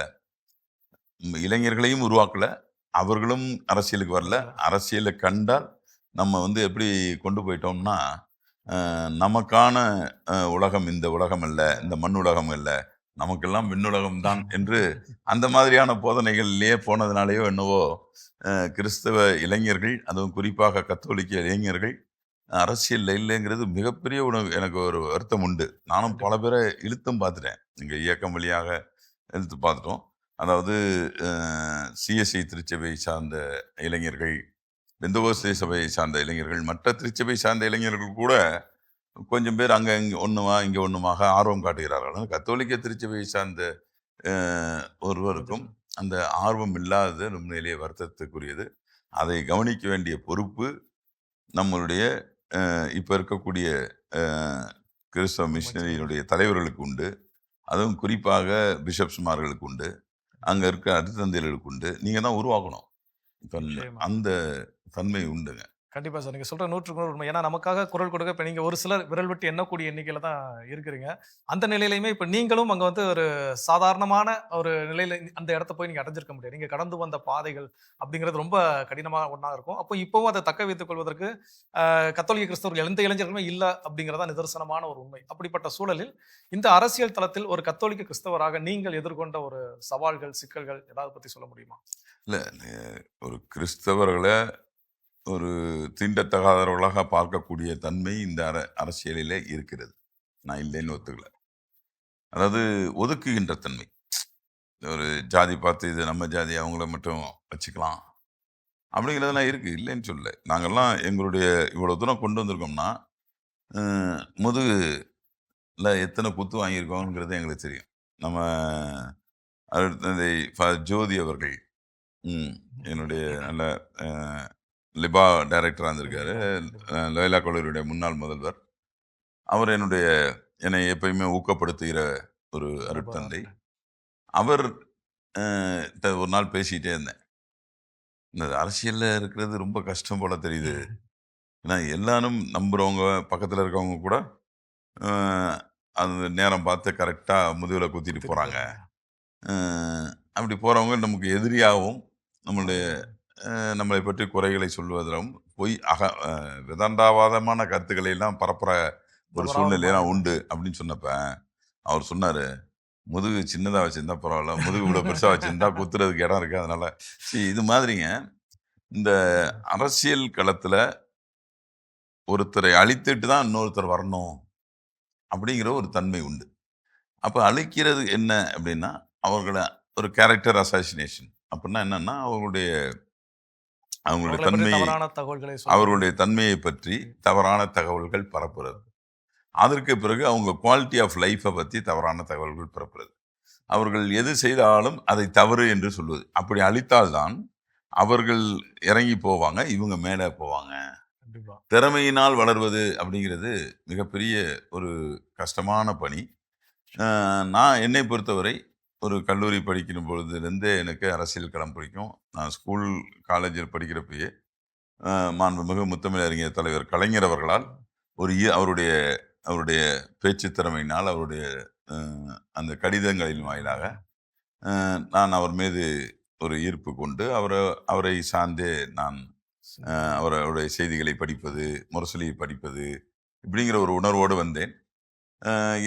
இளைஞர்களையும் உருவாக்கல, அவர்களும் அரசியலுக்கு வரல. அரசியலை கண்டால் நம்ம எப்படி கொண்டு போயிட்டோம்னா, நமக்கான உலகம் இந்த உலகம் அல்ல, இந்த மண் உலகம் அல்ல, நமக்கெல்லாம் விண்ணுலகம் தான் என்று அந்த மாதிரியான போதனைகள்லேயே போனதுனாலேயோ என்னவோ கிறிஸ்தவ இளைஞர்கள், அதுவும் குறிப்பாக கத்தோலிக்க இளைஞர்கள் அரசியல் இல்லைங்கிறது மிகப்பெரிய எனக்கு ஒரு வருத்தம் உண்டு. நானும் பல பேரை இழுத்தும் பார்த்துட்டேன், எங்கள் இயக்கம் வழியாக இழுத்து பார்த்துட்டோம். அதாவது சிஎஸ்ஐ திருச்சபை சார்ந்த இளைஞர்கள், பெந்தகோஸ்தே சபையை சார்ந்த இளைஞர்கள், மற்ற திருச்சபை சார்ந்த இளைஞர்கள் கூட கொஞ்சம் பேர் அங்கே இங்கே ஒன்றுமா இங்கே ஒன்றுமாக ஆர்வம் காட்டுகிறார்கள். கத்தோலிக்க திருச்சபையை சார்ந்த ஒருவருக்கும் அந்த ஆர்வம் இல்லாதது உண்மையிலேயே வருத்தத்துக்குரியது. அதை கவனிக்க வேண்டிய பொறுப்பு நம்மளுடைய இப்போ இருக்கக்கூடிய கிறிஸ்தவ மிஷினரியினுடைய தலைவர்களுக்கு உண்டு. அதுவும் குறிப்பாக பிஷப்ஸ்மார்களுக்கு உண்டு, அங்கே இருக்க அடுத்தந்தைகளுக்கு உண்டு. நீங்கள் தான் உருவாக்கணும். இப்போ அந்த தன்மை உண்டுங்க. கண்டிப்பா சார், நீங்க சொல்ற 100% உண்மை. ஏன்னா நமக்காக குரல் கொடுக்க இப்ப நீங்க ஒரு சிலர் விரல் விட்டு எண்ணக்கூடிய எண்ணிக்கையில தான் இருக்கிறீங்க. அந்த நிலையிலுமே இப்ப நீங்களும் அங்க ஒரு சாதாரணமான ஒரு நிலையில அந்த இடத்த போய் நீங்க அடைஞ்சிருக்க முடியாது. நீங்க கடந்து வந்த பாதைகள் அப்படிங்கிறது ரொம்ப கடினமான ஒன்றா இருக்கும். அப்போ இப்பவும் அதை தக்க வைத்துக் கொள்வதற்கு கத்தோலிக்க கிறிஸ்தவர்கள் எந்த இளைஞர்களுமே இல்லை அப்படிங்கிறதா நிதர்சனமான ஒரு உண்மை. அப்படிப்பட்ட சூழலில் இந்த அரசியல் தளத்தில் ஒரு கத்தோலிக்க கிறிஸ்தவராக நீங்கள் எதிர்கொண்ட ஒரு சவால்கள், சிக்கல்கள் ஏதாவது பத்தி சொல்ல முடியுமா? இல்லை, ஒரு கிறிஸ்தவர்களை ஒரு தீண்டத்தகாதவர்களாக பார்க்கக்கூடிய தன்மை இந்த அரசியலிலே இருக்கிறது. நான் இல்லைன்னு ஒத்துக்கல. அதாவது ஒதுக்குகின்ற தன்மை, ஒரு ஜாதி பார்த்து இது நம்ம ஜாதி, அவங்கள மட்டும் வச்சுக்கலாம், அப்படிங்கிறதெல்லாம் இருக்குது, இல்லைன்னு சொல்லல. நாங்கள்லாம் எங்களுடைய இவ்வளோ தூரம் கொண்டு வந்திருக்கோம்னா முதுகுல எத்தனை குத்து வாங்கியிருக்கோங்கிறது எங்களுக்கு தெரியும். நம்ம அடுத்தது ஜோதி அவர்கள் என்னுடைய நல்ல லிபா டைரக்டராக இருந்திருக்காரு, லோயலா கல்லூரியுடைய முன்னாள் முதல்வர். அவர் என்னை எப்பயுமே ஊக்கப்படுத்துகிற ஒரு அருட்தந்தை. அவர் ஒரு நாள் பேசிக்கிட்டே இருந்தேன், இந்த அரசியலில் இருக்கிறது ரொம்ப கஷ்டம் போல தெரியுது. ஏன்னா எல்லாரும் நம்புகிறவங்க பக்கத்தில் இருக்கவங்க கூட அந்த நேரம் பார்த்து கரெக்டாக முதுகில் குத்திட்டு போகிறாங்க. அப்படி போகிறவங்க நமக்கு எதிரியாகவும் நம்மளை பற்றி குறைகளை சொல்வதிலும் பொய் விதண்டாவாதமான கருத்துக்களை எல்லாம் பரப்புகிற ஒரு சூழ்நிலையெல்லாம் உண்டு அப்படின்னு சொன்னப்ப அவர் சொன்னார், முதுகு சின்னதாக வச்சுருந்தா பரவாயில்ல, முதுகு இவ்வளோ பெருசாக வச்சுருந்தா குத்துறதுக்கு இடம் இருக்குது. அதனால் இது மாதிரிங்க இந்த அரசியல் களத்தில் ஒருத்தரை அழித்துட்டு தான் இன்னொருத்தர் வரணும் அப்படிங்கிற ஒரு தன்மை உண்டு. அப்போ அழிக்கிறது என்ன அப்படின்னா அவர்களை ஒரு கேரக்டர் அசாசினேஷன். அப்படின்னா என்னன்னா அவர்களுடைய தன்மையை பற்றி தவறான தகவல்கள் பரப்புறது. அதற்கு பிறகு அவங்க குவாலிட்டி ஆஃப் லைஃப்பை பற்றி தவறான தகவல்கள் பரப்புறது. அவர்கள் எது செய்தாலும் அதை தவறு என்று சொல்வது. அப்படி அழித்தால்தான் அவர்கள் இறங்கி போவாங்க, இவங்க மேலே போவாங்க. திறமையினால் வளர்வது அப்படிங்கிறது மிகப்பெரிய ஒரு கஷ்டமான பணி. நான் என்னை பொறுத்தவரை ஒரு கல்லூரி படிக்கிற பொழுதுலேருந்தே எனக்கு அரசியல் களம் பிடிக்கும். நான் ஸ்கூல் காலேஜில் படிக்கிறப்பயே மாண்புமிகு முத்தமிழறிஞர் தலைவர் கலைஞர் அவர்களால் அவருடைய பேச்சு திறமையினால் அவருடைய அந்த கடிதங்களின் வாயிலாக நான் அவர் மீது ஒரு ஈர்ப்பு கொண்டு அவரை சார்ந்தே நான் அவருடைய செய்திகளை படிப்பது, முரசொலியை படிப்பது இப்படிங்கிற ஒரு உணர்வோடு வந்தேன்.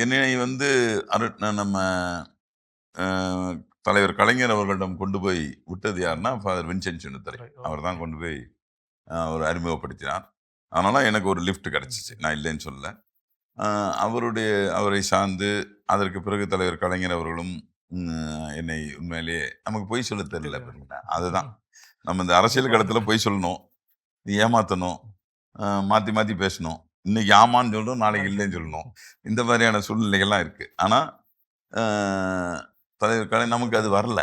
என்னை நம்ம தலைவர் கலைஞர் அவர்களிடம் கொண்டு போய் விட்டது யாருன்னா ஃபாதர் வின்சென்ட் சின்னத்துரை. அவர் தான் கொண்டு போய் அவர் அறிமுகப்படுத்தினார். அதனால் எனக்கு ஒரு லிஃப்ட் கிடச்சிச்சு, நான் இல்லைன்னு சொல்ல. அவரை சார்ந்து அதற்கு பிறகு தலைவர் கலைஞர் அவர்களும் என்னை உண்மையிலேயே நமக்கு பொய் சொல்ல தெரியல. அதுதான் நம்ம இந்த அரசியல் களத்தில் பொய் சொல்லணும், ஏமாற்றணும், மாற்றி மாற்றி பேசணும். இன்னைக்கு ஆமான்னு சொல்லணும், நாளைக்கு இல்லைன்னு சொல்லணும். இந்த மாதிரியான சூழ்நிலைகள்லாம் இருக்குது. ஆனால் தலைவர் நமக்கு அது வரல.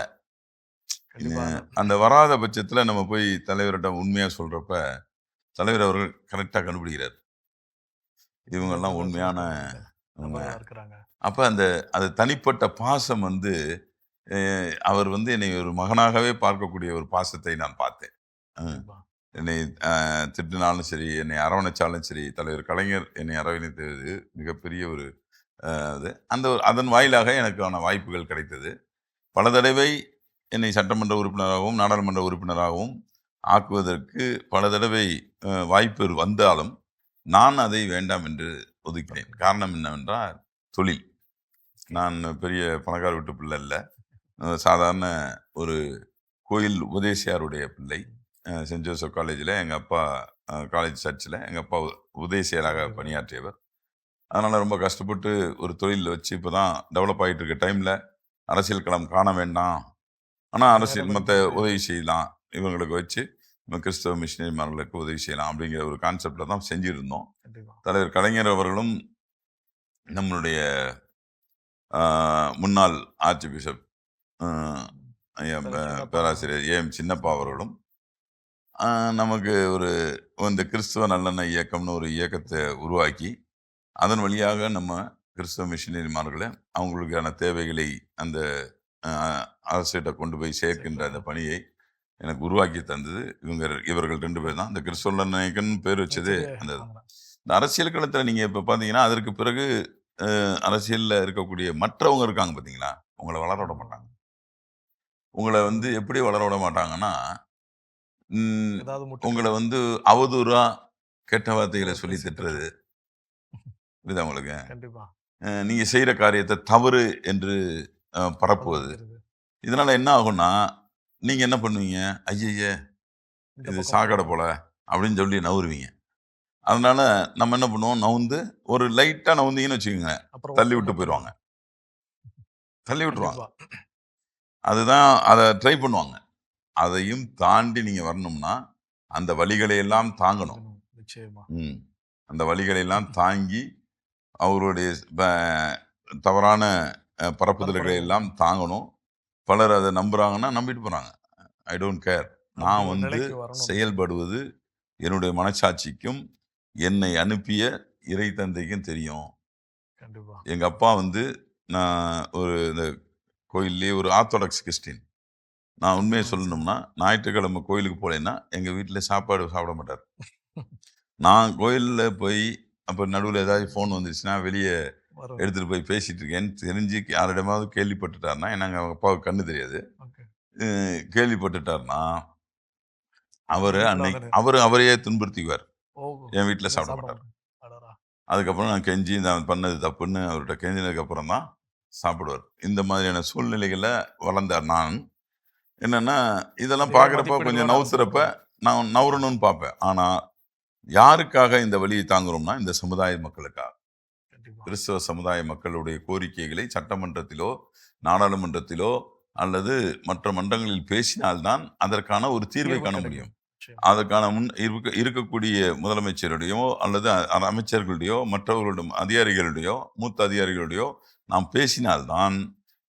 அந்த வராத பட்சத்தில் நம்ம போய் தலைவர்கிட்ட உண்மையாக சொல்கிறப்ப தலைவர் அவர்கள் கரெக்டாக கண்டுபிடிக்கிறார், இவங்கெல்லாம் உண்மையான இருக்கிறாங்க. அப்போ அது தனிப்பட்ட பாசம் அவர் என்னை ஒரு மகனாகவே பார்க்கக்கூடிய ஒரு பாசத்தை நான் பார்த்தேன். என்னை திட்டினாலும் சரி, என்னை அரவணைச்சாலும் சரி, தலைவர் கலைஞர் என்னை அரவணைத்தது மிகப்பெரிய ஒரு அதன் வாயிலாக எனக்கான வாய்ப்புகள் கிடைத்தது. பல தடவை என்னை சட்டமன்ற உறுப்பினராகவும் நாடாளுமன்ற உறுப்பினராகவும் ஆக்குவதற்கு பல தடவை வாய்ப்பு வந்தாலும் நான் அதை வேண்டாம் என்று ஒதுக்கினேன். காரணம் என்னவென்றால் தொழில். நான் பெரிய பணக்கார வீட்டு பிள்ளை இல்லை, சாதாரண ஒரு கோயில் உபதேசியாருடைய பிள்ளை. சென்ட் ஜோசப் காலேஜில் எங்கள் அப்பா, காலேஜ் சர்ச்சில் எங்கள் அப்பா உபதேசியராக பணியாற்றியவர். அதனால் ரொம்ப கஷ்டப்பட்டு ஒரு தொழில் வச்சு இப்போ தான் டெவலப் ஆகிட்டு இருக்க டைமில் அரசியல் களம் காண வேண்டாம், ஆனால் அரசியல் மற்ற உதவி செய்யலாம், இவங்களுக்கு வச்சு நம்ம கிறிஸ்தவ மிஷினரிமார்களுக்கு உதவி செய்யலாம் அப்படிங்கிற ஒரு கான்செப்டில் தான் செஞ்சுருந்தோம். தலைவர் கலைஞர் அவர்களும் நம்மளுடைய முன்னாள் ஆர்ச்சி பிஷப் பேராசிரியர் ஏஎம் சின்னப்பா அவர்களும் நமக்கு இந்த கிறிஸ்தவ நல்லெண்ணெய் இயக்கம்னு ஒரு இயக்கத்தை உருவாக்கி அதன் வழியாக நம்ம கிறிஸ்தவ மிஷினரிமார்களை அவங்களுக்கான தேவைகளை அந்த அரசிட்ட கொண்டு போய் சேர்க்கின்ற அந்த பணியை எனக்கு உருவாக்கி தந்தது இவர்கள் 2 பேர் தான். இந்த கிறிஸ்தவ நல்லெண்ணெய்க்குன்னு பேர் வச்சது இந்த அரசியல் களத்தில். நீங்கள் இப்போ பார்த்தீங்கன்னா அதற்கு பிறகு அரசியலில் இருக்கக்கூடிய மற்றவங்க இருக்காங்க பார்த்தீங்களா, உங்களை வளர விட மாட்டாங்க. உங்களை எப்படி வளர விட மாட்டாங்கன்னா, உங்களை அவதூறா கெட்ட வார்த்தைகளை சொல்லி திட்டுறது, புரியுதா உங்களுக்கு? நீங்க செய்யற காரியத்தை தவறு என்று பரப்புவது. இதனால என்ன ஆகும்னா, நீங்க என்ன பண்ணுவீங்க, ஐய இது சாக்கடை போல அப்படின்னு சொல்லி நவுருவீங்க. அதனால நம்ம என்ன பண்ணுவோம், ஒரு லைட்டா நவுந்தீங்கன்னு வச்சுக்கோங்க, தள்ளி விட்டு போயிடுவாங்க, தள்ளி விட்டுருவாங்க. அதுதான் அதை ட்ரை பண்ணுவாங்க. அதையும் தாண்டி நீங்கள் வரணும்னா அந்த வழிகளை எல்லாம் தாங்கணும். நிச்சயமா. அந்த வழிகளை எல்லாம் தாங்கி அவருடைய தவறான பரப்புதல்களை எல்லாம் தாங்கணும். பலர் அதை நம்புறாங்கன்னா நம்பிட்டு போறாங்க. I don't care. நான் வந்து செயல்படுவது என்னுடைய மனசாட்சிக்கும் என்னை அனுப்பிய இறை தந்தைக்கும் தெரியும். எங்க அப்பா வந்து நான் ஒரு இந்த கோயிலே ஒரு ஆர்த்தடாக்ஸ் கிறிஸ்டின். நான் உண்மையை சொல்லணும்னா ஞாயிற்றுக்கிழமை கோயிலுக்கு போலேன்னா எங்கள் வீட்டில் சாப்பாடு சாப்பிட மாட்டார். நான் கோயிலில் போய் அப்போ நடுவில் ஏதாவது ஃபோன் வந்துருச்சுன்னா வெளியே எடுத்துகிட்டு போய் பேசிகிட்டு இருக்கேன்னு தெரிஞ்சு யாரிடமாவது கேள்விப்பட்டுட்டாருன்னா, எனக்கு அவங்க அப்பாவுக்கு கண்ணு தெரியாது, கேள்விப்பட்டுட்டாருன்னா அவரையே துன்புறுத்திக்குவார். என் வீட்டில் சாப்பிட மாட்டார். அதுக்கப்புறம் நான் கெஞ்சி நான் பண்ணது தப்புன்னு அவர்கிட்ட கெஞ்சினதுக்கப்புறம் தான் சாப்பிடுவார். இந்த மாதிரியான சூழ்நிலைகளில் வளர்ந்தார். நான் என்னன்னா இதெல்லாம் பார்க்குறப்ப கொஞ்சம் நவுத்துறப்ப நான் நவரணும்னு பார்ப்பேன். ஆனால் யாருக்காக இந்த வழியை தாங்குறோம்னா இந்த சமுதாய மக்களுக்காக. கிறிஸ்தவ சமுதாய மக்களுடைய கோரிக்கைகளை சட்டமன்றத்திலோ நாடாளுமன்றத்திலோ அல்லது மற்ற மன்றங்களில் பேசினால்தான் அதற்கான ஒரு தீர்வை காண முடியும். அதற்கான இருக்கக்கூடிய முதலமைச்சருடையோ அல்லது அமைச்சர்களுடையோ மற்றவர்களுடைய அதிகாரிகளுடையோ மூத்த அதிகாரிகளுடையோ நாம் பேசினால்தான்,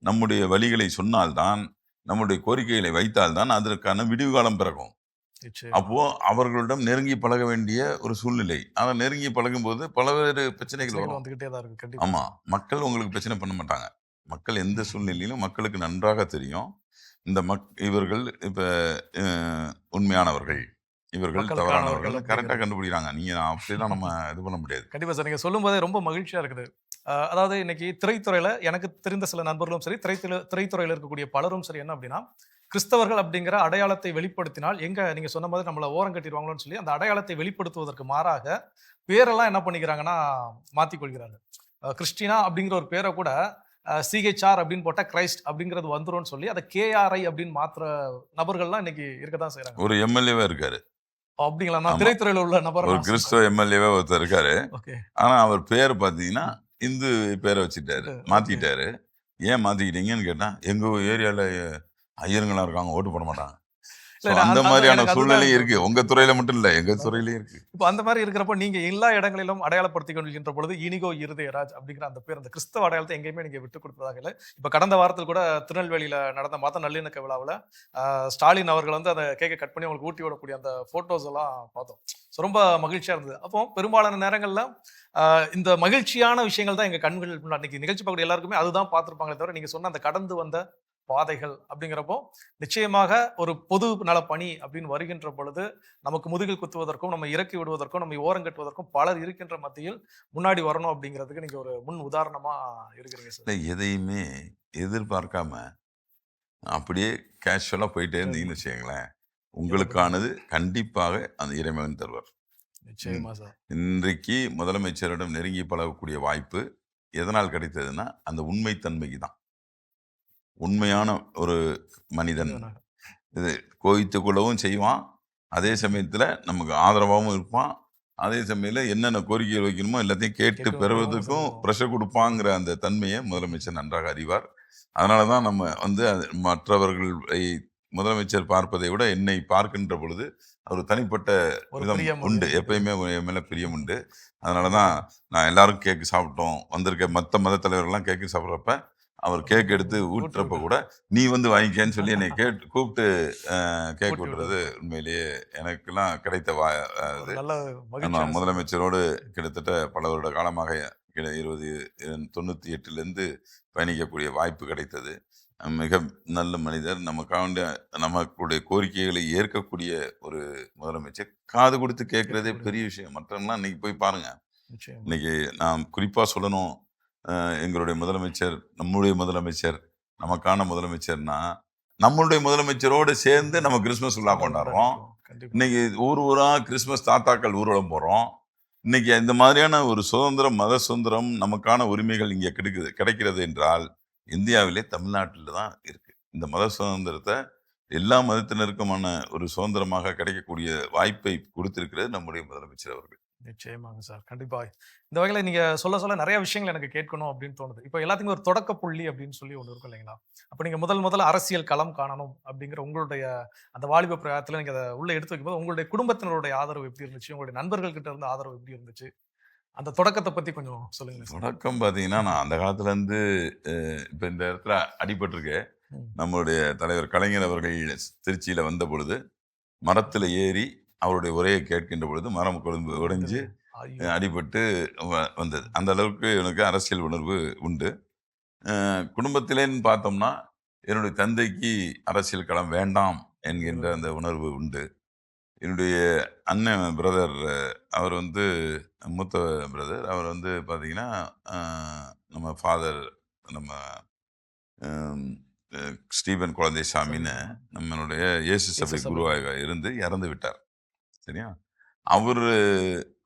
நம்முடைய வழிகளை சொன்னால்தான், நம்முடைய கோரிக்கைகளை வைத்தால்தான் அதற்கான விடிவு காலம் பிறக்கும். அப்போ அவர்களிடம் நெருங்கி பழக வேண்டிய ஒரு சூழ்நிலை. ஆனால் நெருங்கி பழகும் போது பலவேறு பிரச்சனைகள் வரும். ஆமா, மக்கள் உங்களுக்கு பிரச்சனை பண்ண மாட்டாங்க. மக்கள் எந்த சூழ்நிலையிலும் மக்களுக்கு நன்றாக தெரியும் இந்த இவர்கள் இப்ப உண்மையானவர்கள், இவர்கள் தவறானவர்கள் கரெக்டாக கண்டுபிடிக்கிறாங்க. நீங்க அப்படிலாம் நம்ம இது பண்ண முடியாது. கண்டிப்பா சார், நீங்க சொல்லும் போதே ரொம்ப மகிழ்ச்சியா இருக்குது. அதாவது இன்னைக்கு திரைத்துறையில எனக்கு தெரிந்த சில நண்பர்களும் சரி, திரைத்துறையில இருக்கக்கூடிய பலரும் சரி, என்ன அப்படின்னா கிறிஸ்தவர்கள் அப்படிங்கிற அடையாளத்தை வெளிப்படுத்தினால் நீங்க சொன்ன மாதிரி நம்மள ஓரம் கட்டிடுவாங்களோன்னு சொல்லி அந்த அடையாளத்தை வெளிப்படுத்துவதற்கு மாறாக பேரெல்லாம் என்ன பண்ணிக்கிறாங்கன்னா மாத்திக் கொள்கிறாங்க. கிறிஸ்டினா அப்படிங்கிற ஒரு பேரை கூட CHR அப்படின்னு போட்டா கிரைஸ்ட் அப்படிங்கிறது வந்துரும்னு சொல்லி அதை KRI அப்படின்னு மாத்திர நபர்கள்லாம் இன்னைக்கு இருக்கதான் செய்யறாங்க. ஒரு எம்எல்ஏவா இருக்காரு. அப்படிங்களா? நான் திரைத்துறையில உள்ள நபர். ஒரு கிறிஸ்தவ எம்எல்ஏவா ஒருத்தர் இருக்காரு. ஆனா அவர் பேர் பாத்தீங்கன்னா இந்து பேரை வச்சுட்டாரு, மாத்திட்டாரு. ஏன் மாத்திக்கிட்டீங்கன்னு கேட்டா, எங்க ஏரியால ஐயருங்களா இருக்காங்க, ஓட்டு போட மாட்டாங்க. அந்த மாதிரியான சூழ்நிலை இருக்கு. உங்க துறையில மட்டும் இல்ல, எங்க துறையிலயும் இருக்கு. இப்போ அந்த மாதிரி இருக்கிறப்ப நீங்க எல்லா இடங்களிலும் அடையாளப்படுத்திக் கொள்கின்ற பொழுது இனிகோ இருதயராஜ் அப்படிங்கிற அந்த பேர், அந்த கிறிஸ்தவ அடையாளத்தை எங்கேயுமே நீங்க விட்டு கொடுப்பதாக இல்லை. இப்ப கடந்த வாரத்தில் கூட திருநெல்வேலியில நடந்த மத நல்லிணக்க விழாவில் ஸ்டாலின் அவர்கள் வந்து அந்த கேக்கை கட் பண்ணி அவங்களுக்கு ஊட்டி விடக்கூடிய அந்த போட்டோஸ் எல்லாம் பார்த்தோம். ரொம்ப மகிழ்ச்சியா இருந்தது. அப்போ பெரும்பாலான நேரங்கள்ல இந்த மகிழ்ச்சியான விஷயங்கள் தான் எங்க கண்கள் அன்னைக்கு நிகழ்ச்சி பார்க்கக்கூடிய எல்லாருக்குமே அதுதான் பார்த்துருப்பாங்களே தவிர நீங்க சொன்ன அந்த கடந்து வந்த பாதைகள் அப்படிங்கிறப்போ நிச்சயமாக ஒரு பொது நல பணி அப்படின்னு வருகின்ற பொழுது நமக்கு முதுகில் குத்துவதற்கும் நம்ம இறக்கி விடுவதற்கும் நம்ம ஓரங்கட்டுவதற்கும் பலர் இருக்கின்ற மத்தியில் முன்னாடி வரணும் அப்படிங்கிறதுக்கு நீங்க ஒரு முன் உதாரணமா இருக்கிறீங்க சார். எதையுமே எதிர்பார்க்காம அப்படியே கேஷுவலா போயிட்டே இருந்தீங்கன்னு வச்சுக்கோங்களேன், உங்களுக்கானது கண்டிப்பாக அந்த இறைவன் தருவார். நிச்சயமா சார். இன்றைக்கு முதலமைச்சரிடம் நெருங்கி பழகக்கூடிய வாய்ப்பு எதனால் கிடைத்ததுன்னா அந்த உண்மைத்தன்மைக்கு தான். உண்மையான ஒரு மனிதன் இது கோயித்து கொள்ளவும் செய்வான், அதே சமயத்தில் நமக்கு ஆதரவாகவும் இருப்பான், அதே சமயத்தில் என்னென்ன கோரிக்கைகள் வைக்கணுமோ எல்லாத்தையும் கேட்டு பெறுவதற்கும் ப்ரெஷர் கொடுப்பாங்கிற அந்த தன்மையை முதலமைச்சர் நன்றாக அறிவார். அதனால தான் நம்ம வந்து மற்றவர்களை முதலமைச்சர் பார்ப்பதை விட என்னை பார்க்கின்ற பொழுது ஒரு தனிப்பட்ட விதம் உண்டு, எப்பயுமே என் மேலே பிரியம் உண்டு. அதனால தான் நான் எல்லாரும் கேக்கு சாப்பிட்டோம், வந்திருக்க மற்ற மத தலைவர்கள்லாம் கேக்கு சாப்பிட்றப்ப அவர் கேக் எடுத்து ஊட்டுறப்ப கூட நீ வந்து வாங்கிக்கன்னு சொல்லி என்னை கூப்பிட்டு கேக் ஊட்டுறது உண்மையிலேயே எனக்கெல்லாம் கிடைத்த நான் முதலமைச்சரோடு கிட்டத்தட்ட பல வருட காலமாக 98 பயணிக்கக்கூடிய வாய்ப்பு கிடைத்தது. மிக நல்ல மனிதர், நமக்குடைய கோரிக்கைகளை ஏற்கக்கூடிய ஒரு முதலமைச்சர். காது கொடுத்து கேட்கறதே பெரிய விஷயம். மற்றவங்களாம் இன்னைக்கு போய் பாருங்க. இன்னைக்கு நான் குறிப்பா சொல்லணும், எங்களுடைய முதலமைச்சர், நம்முடைய முதலமைச்சர், நமக்கான முதலமைச்சர்னா நம்மளுடைய முதலமைச்சரோடு சேர்ந்து நம்ம கிறிஸ்துமஸ் விழா கொண்டாடுறோம். இன்னைக்கு ஊரா கிறிஸ்துமஸ் தாத்தாக்கள் ஊர்வலம் போறோம். இன்னைக்கு இந்த மாதிரியான ஒரு சுதந்திரம், மத சுதந்திரம், நமக்கான உரிமைகள் இங்கே கிடைக்கிறது என்றால் இந்தியாவிலே தமிழ்நாட்டில் தான் இருக்கு. இந்த மத சுதந்திரத்தை எல்லா மதத்தினருக்குமான ஒரு சுதந்திரமாக கிடைக்கக்கூடிய வாய்ப்பை கொடுத்திருக்கிறது நம்முடைய முதலமைச்சர் அவர்கள். நிச்சயமாங்க சார். கண்டிப்பா. இந்த வகையில நீங்க சொல்ல சொல்ல நிறைய விஷயங்கள் எனக்கு கேட்கணும் அப்படின்னு தோணுது. இப்போ எல்லாத்துக்குமே ஒரு தொடக்க புள்ளி அப்படின்னு சொல்லி ஒண்ணு இருக்கும் இல்லைங்களா? அப்ப நீங்க முதல்ல அரசியல் களம் காணணும் அப்படிங்கிற உங்களுடைய அந்த வாலிப பிராயத்துல நீங்க அத உள்ள எடுத்து வைக்கும்போது, உங்களுடைய குடும்பத்தினருடைய ஆதரவு எப்படி இருந்துச்சு? உங்களுடைய நண்பர்கள் கிட்ட இருந்த ஆதரவு எப்படி இருந்துச்சு? அந்த தொடக்கத்த பத்தி கொஞ்சம் சொல்லுங்களேன் சார். தொடக்கம் பார்த்தீங்கன்னா, நான் அந்த காலத்துலேருந்து இப்போ இந்த இடத்துல அடிபட்டிருக்கு. ம். நம்மளுடைய தலைவர் கலைஞர் அவர்கள் திருச்சியில் வந்த பொழுது, மரத்தில் ஏறி அவருடைய உரையை கேட்கின்ற பொழுது, மரம் கொழுந்து உடைஞ்சு ஐயோ! அடிபட்டு வந்தது. அந்த அளவுக்கு எனக்கு அரசியல் உணர்வு உண்டு. குடும்பத்திலேன்னு பார்த்தோம்னா, என்னுடைய தந்தைக்கு அரசியல் களம் வேண்டாம் என்கின்ற அந்த உணர்வு உண்டு. என்னுடைய அண்ணன் பிரதர், அவர் வந்து மூத்த பிரதர். அவர் வந்து பார்த்தீங்கன்னா, நம்ம ஃபாதர் நம்ம அம் அ ஸ்டீபன் குழந்தைசாமின்னு நம்மளுடைய இயேசு சபை இயேசு சபை. குருவாக இருந்து இறந்து விட்டார். சரியா? அவரு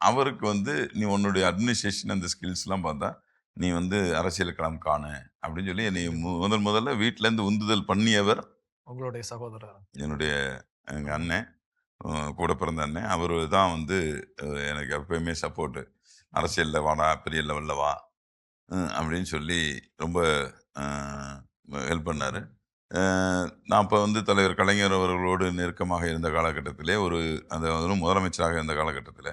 அவருக்கு வந்து, "நீ உன்னுடைய அட்மினிஸ்ட்ரேஷன் அந்த ஸ்கில்ஸ்லாம் பார்த்தா, நீ வந்து அரசியல் களம் காணு" அப்படின்னு சொல்லி என்னைய முதல்ல வீட்லேருந்து உந்துதல் பண்ணியவர் உங்களுடைய சகோதரர். என்னுடைய எங்க அண்ணன். கூட பிறந்த அண்ணன். அவரு தான் வந்து எனக்கு எப்பயுமே சப்போர்ட்டு. "அரசியல்ல வாடா, பெரிய லெவல்ல வா" அப்படின்னு சொல்லி ரொம்ப அ ஹெல்ப் பண்ணாரு. நான் அப்ப வந்து தலைவர் கலைஞர் அவர்களோடு நெருக்கமாக இருந்த காலகட்டத்திலே, அதாவது முதலமைச்சராக இருந்த காலகட்டத்தில,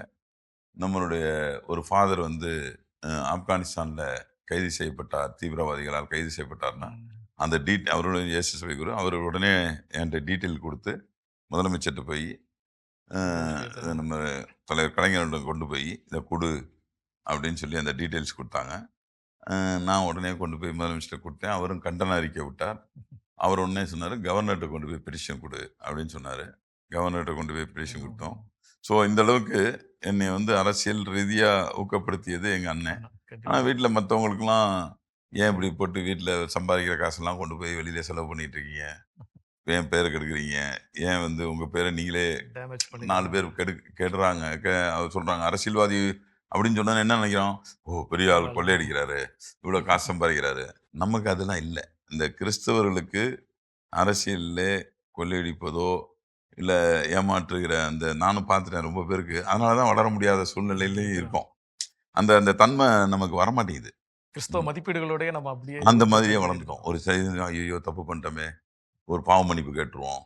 நம்மளுடைய ஒரு ஃபாதர் வந்து ஆப்கானிஸ்தான்ல கைது செய்யப்பட்டார். தீவிரவாதிகளால் கைது செய்யப்பட்டார்ன்னா, ம். அந்த அவருடைய இயேசு சபை குரு. அவரு உடனே என்ட்ட டீட்டெயில் குடுத்து, முதலமைச்சர்ட்ட போயி, நம்ம தலைவர் கலைஞரிடம் கொண்டு போய், "இத குடு" அப்படின்னு சொல்லி அந்த டீட்டெயில்ஸ் குடுத்தாங்க. நான் உடனே கொண்டு போய் முதலமைச்சர்ட்ட குடுத்தேன். அவரும் கண்டன அறிக்கை விட்டார். அவர் உடனே சொன்னாரு, "கவர்னர்ட்ட கொண்டு போய் பெட்டிஷன் குடு" அப்படின்னு சொன்னாரு. கவர்னர்ட்ட கொண்டு போய் பெட்டிஷன் குடுத்தோம். ஸோ இந்த அளவுக்கு என்னைய வந்து அரசியல் ரீதியா ஊக்கப்படுத்தியது எங்க அண்ணன். ஆனா கண்டிப்பா. வீட்ல மத்தவங்களுக்கெல்லாம், "ஏன் இப்படி போட்டு வீட்ல சம்பாதிக்கிற காசெல்லாம் கொண்டு போய் வெளியில செலவு பண்ணிட்டு இருக்கீங்க? ஏன் பேர கெடுக்குறீங்க? ஏன் வந்து உங்க பேர நீங்களே டேமேஜ் 4 பண்ணி பேர் கெடுறாங்க." அவர் சொல்றாங்க, அரசியல்வாதி அப்படின்னு சொன்னா என்ன நினைக்கிறோம்? "ஓ, பெரிய ஆள் கொள்ளையடிக்கிறாரு, இவ்வளோ காசு சம்பாதிக்கிறாரு." நமக்கு அதெல்லாம் இல்ல. இந்த கிறிஸ்தவர்களுக்கு அரசியல்ல கொள்ளையடிப்பதோ, இல்ல ஏமாற்றுகிற நானும் பார்த்துட்டேன் ரொம்ப பேருக்கு. அதனால தான் வளர முடியாத சூழ்நிலையிலயும் இருக்கோம். அந்த அந்த தன்மை நமக்கு வரமாட்டேங்குது. கிறிஸ்தவ மதிப்பீடுகளோடயே நம்ம அப்படியே அந்த மாதிரியே வளர்ந்துட்டோம். ஒரு ஐயையோ தப்பு பண்ணிட்டோமே, ஒரு பாவ மன்னிப்பு கேட்டுருவோம்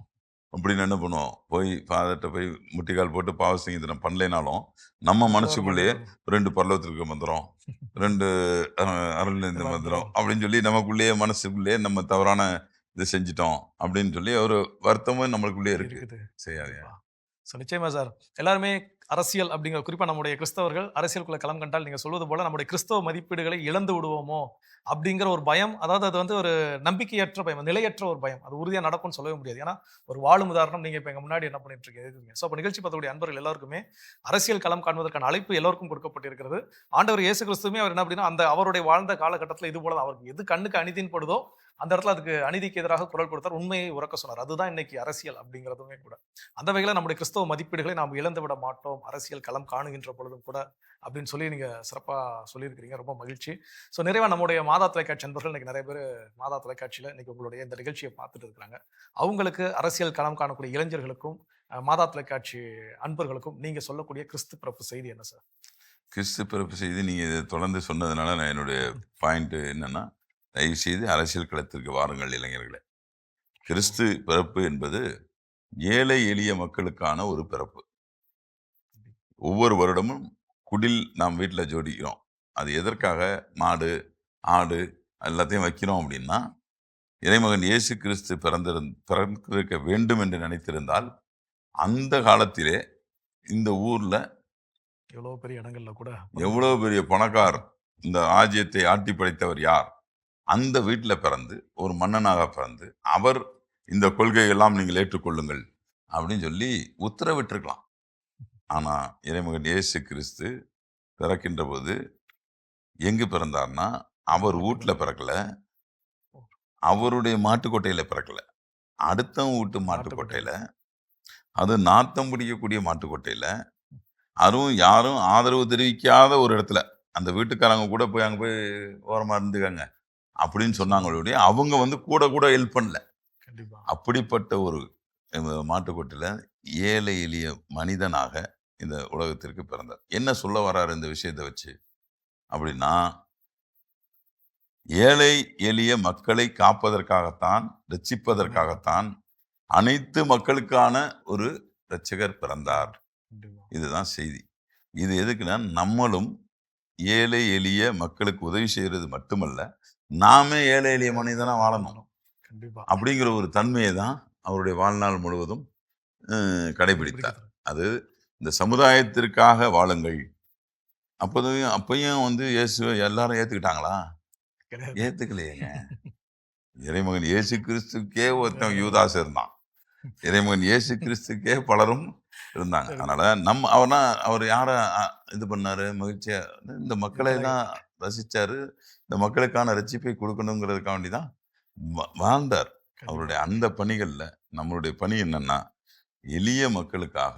அப்படின்னு என்ன பண்ணுவோம், போய் ஃபாதர்ட்ட போய் முட்டிக்கால் போட்டு பாவ சங்கீதனம் பண்ணலைனாலும், நம்ம மனசுக்குள்ளேயே 2 பரலோகத்திற்கு மந்திரம், 2 அருள்நிறைந்த மந்திரம் அப்படின்னு சொல்லி நமக்குள்ளேயே மனசுக்குள்ளேயே நம்ம தவறான இது செஞ்சுட்டோம் அப்படின்னு சொல்லி ஒரு வருத்தமும் நம்மளுக்குள்ளேயே இருக்கு. இருக்குது. சரியா? ஸோ நிச்சயமா சார். எல்லாருமே அரசியல் அப்படிங்கிற குறிப்பா நம்முடைய கிறிஸ்தவர்கள் அரசியலுக்குள்ள களம் கண்டால் நீங்க சொல்வது போல நம்முடைய கிறிஸ்தவ மதிப்பீடுகளை இழந்து விடுவோமோ அப்படிங்கிற ஒரு பயம். அதாவது அது வந்து ஒரு நம்பிக்கையற்ற பயம், நிலையற்ற ஒரு பயம். அது உறுதியா நடக்கும்னு சொல்லவே முடியாது. ஏன்னா ஒரு வாழும் உதாரணம் நீங்க இப்ப எங்க முன்னாடி என்ன பண்ணிட்டு இருக்கீங்க. ஸோ அப்ப நிகழ்ச்சி பார்க்கக்கூடிய அன்பர்கள் எல்லாருக்குமே அரசியல் களம் காண்பதற்கான அழைப்பு எல்லோருக்கும் கொடுக்கப்பட்டிருக்கிறது. ஆண்டவர் இயேசு கிறிஸ்துவுமே அவர் என்ன அப்படின்னா அந்த அவருடைய வாழ்ந்த காலகட்டத்தில் இது போல அவருக்கு எது கண்ணுக்கு அநீதின்னு படுதோ அந்த இடத்துல அதுக்கு அநீதிக்கு எதிராக குரல் கொடுத்தார். உண்மையை உறக்க சொன்னார். அதுதான் இன்னைக்கு அரசியல் அப்படிங்கிறதுமே கூட. அந்த வகையில நம்முடைய கிறிஸ்தவ மதிப்பீடுகளை நாம் இழந்து விட மாட்டோம் அரசியல் களம் காணுகின்ற பொழுதும் கூட அப்படின்னு சொல்லி நீங்க சிறப்பா சொல்லியிருக்கிறீங்க. ரொம்ப மகிழ்ச்சி. ஸோ நிறைவா நம்முடைய மாதா தொலைக்காட்சி அன்பர்கள் இன்னைக்கு நிறைய பேர் மாதா தொலைக்காட்சியில இன்னைக்கு உங்களுடைய இந்த நிகழ்ச்சியை பார்த்துட்டு இருக்கிறாங்க. அவங்களுக்கு அரசியல் களம் காணக்கூடிய இளைஞர்களுக்கும் மாதா தொலைக்காட்சி அன்பர்களுக்கும் நீங்க சொல்லக்கூடிய கிறிஸ்து பிறப்பு செய்தி என்ன சார்? கிறிஸ்து பிறப்பு செய்தி நீங்க இதை தொடர்ந்து சொன்னதுனால நான் என்னுடைய பாயிண்ட் என்னன்னா, தயவு செய்து அரசியல் களத்திற்கு வாருங்கள் இளைஞர்களே. கிறிஸ்து பிறப்பு என்பது ஏழை எளிய மக்களுக்கான ஒரு பிறப்பு. ஒவ்வொரு வருடமும் குடில் நாம் வீட்டுல ஜோடிக்கிறோம். அது எதற்காக? மாடு, ஆடு எல்லாத்தையும் வைக்கிறோம் அப்படின்னா, இறைமகன் இயேசு கிறிஸ்து பிறந்திருக்க வேண்டும் என்று நினைத்திருந்தால், அந்த காலத்திலே இந்த ஊர்ல எவ்வளவு பெரிய இடங்கள்ல கூட எவ்வளவு பெரிய பணக்கார், இந்த ராஜ்யத்தை ஆட்டி படைத்தவர் யார்? அந்த வீட்டுல பிறந்து, ஒரு மன்னனாக பிறந்து, அவர் இந்த கொள்கையெல்லாம் நீங்கள் ஏற்றுக்கொள்ளுங்கள் அப்படின்னு சொல்லி உத்தரவிட்டிருக்கலாம். ஆனா இறைமகன் இயேசு கிறிஸ்து பிறக்கின்ற போது எங்கு பிறந்தார்னா, அவர் வீட்டுல பிறக்கல, அவருடைய மாட்டுக்கொட்டையில பிறக்கல, அடுத்தவன் வீட்டு மாட்டுக்கொட்டையில, அது நாத்தம் பிடிக்கக்கூடிய மாட்டுக்கொட்டையில, அதுவும் யாரும் ஆதரவு தெரிவிக்காத ஒரு இடத்துல, அந்த வீட்டுக்காரங்க கூட போய் அங்க போய் ஓரமா இருந்துக்கங்க அப்படின்னு சொன்னாங்களுடைய, அவங்க வந்து கூட ஹெல்ப் பண்ணல. கண்டிப்பா. அப்படிப்பட்ட ஒரு மாட்டுக்கொட்டையில ஏழை எளிய மனிதனாக இந்த உலகத்திற்கு பிறந்தார். என்ன சொல்ல வர்றாரு இந்த விஷயத்தை வச்சு அப்படின்னா, ஏழை எளிய மக்களை காப்பதற்காகத்தான், ரட்சிப்பதற்காகத்தான் அனைத்து மக்களுக்கான ஒரு இரட்சகர் பிறந்தார். இதுதான் செய்தி. இது எதுக்குன்னா, நம்மளும் ஏழை எளிய மக்களுக்கு உதவி செய்யறது மட்டுமல்ல, நாமே ஏழை எளிய மனிதனா வாழணும் அப்படிங்கிற ஒரு தன்மையை தான் அவருடைய வாழ்நாள் முழுவதும் கடைபிடித்தார். அது இந்த சமுதாயத்திற்காக வாழுங்கள். அப்பயும் வந்து இயேசுவை எல்லாரும் ஏத்துக்கிட்டாங்களா? ஏத்துக்கலையேங்க. இறைமகன் இயேசு கிறிஸ்துக்கே ஒருத்தன் யூதாஸ் இருந்தான். இறைமகன் இயேசு கிறிஸ்துக்கே பலரும் இருந்தாங்க. அதனால அவர் யாரை இது பண்ணாரு? மகிழ்ச்சியா இந்த மக்களை தான் ரசிச்சாரு. இந்த மக்களுக்கான ரட்சிப்பை கொடுக்கணுங்கிறதுக்காண்டி தான் வாழ்ந்தார். அவருடைய அந்த பணிகள்ல நம்மளுடைய பணி என்னன்னா, எளிய மக்களுக்காக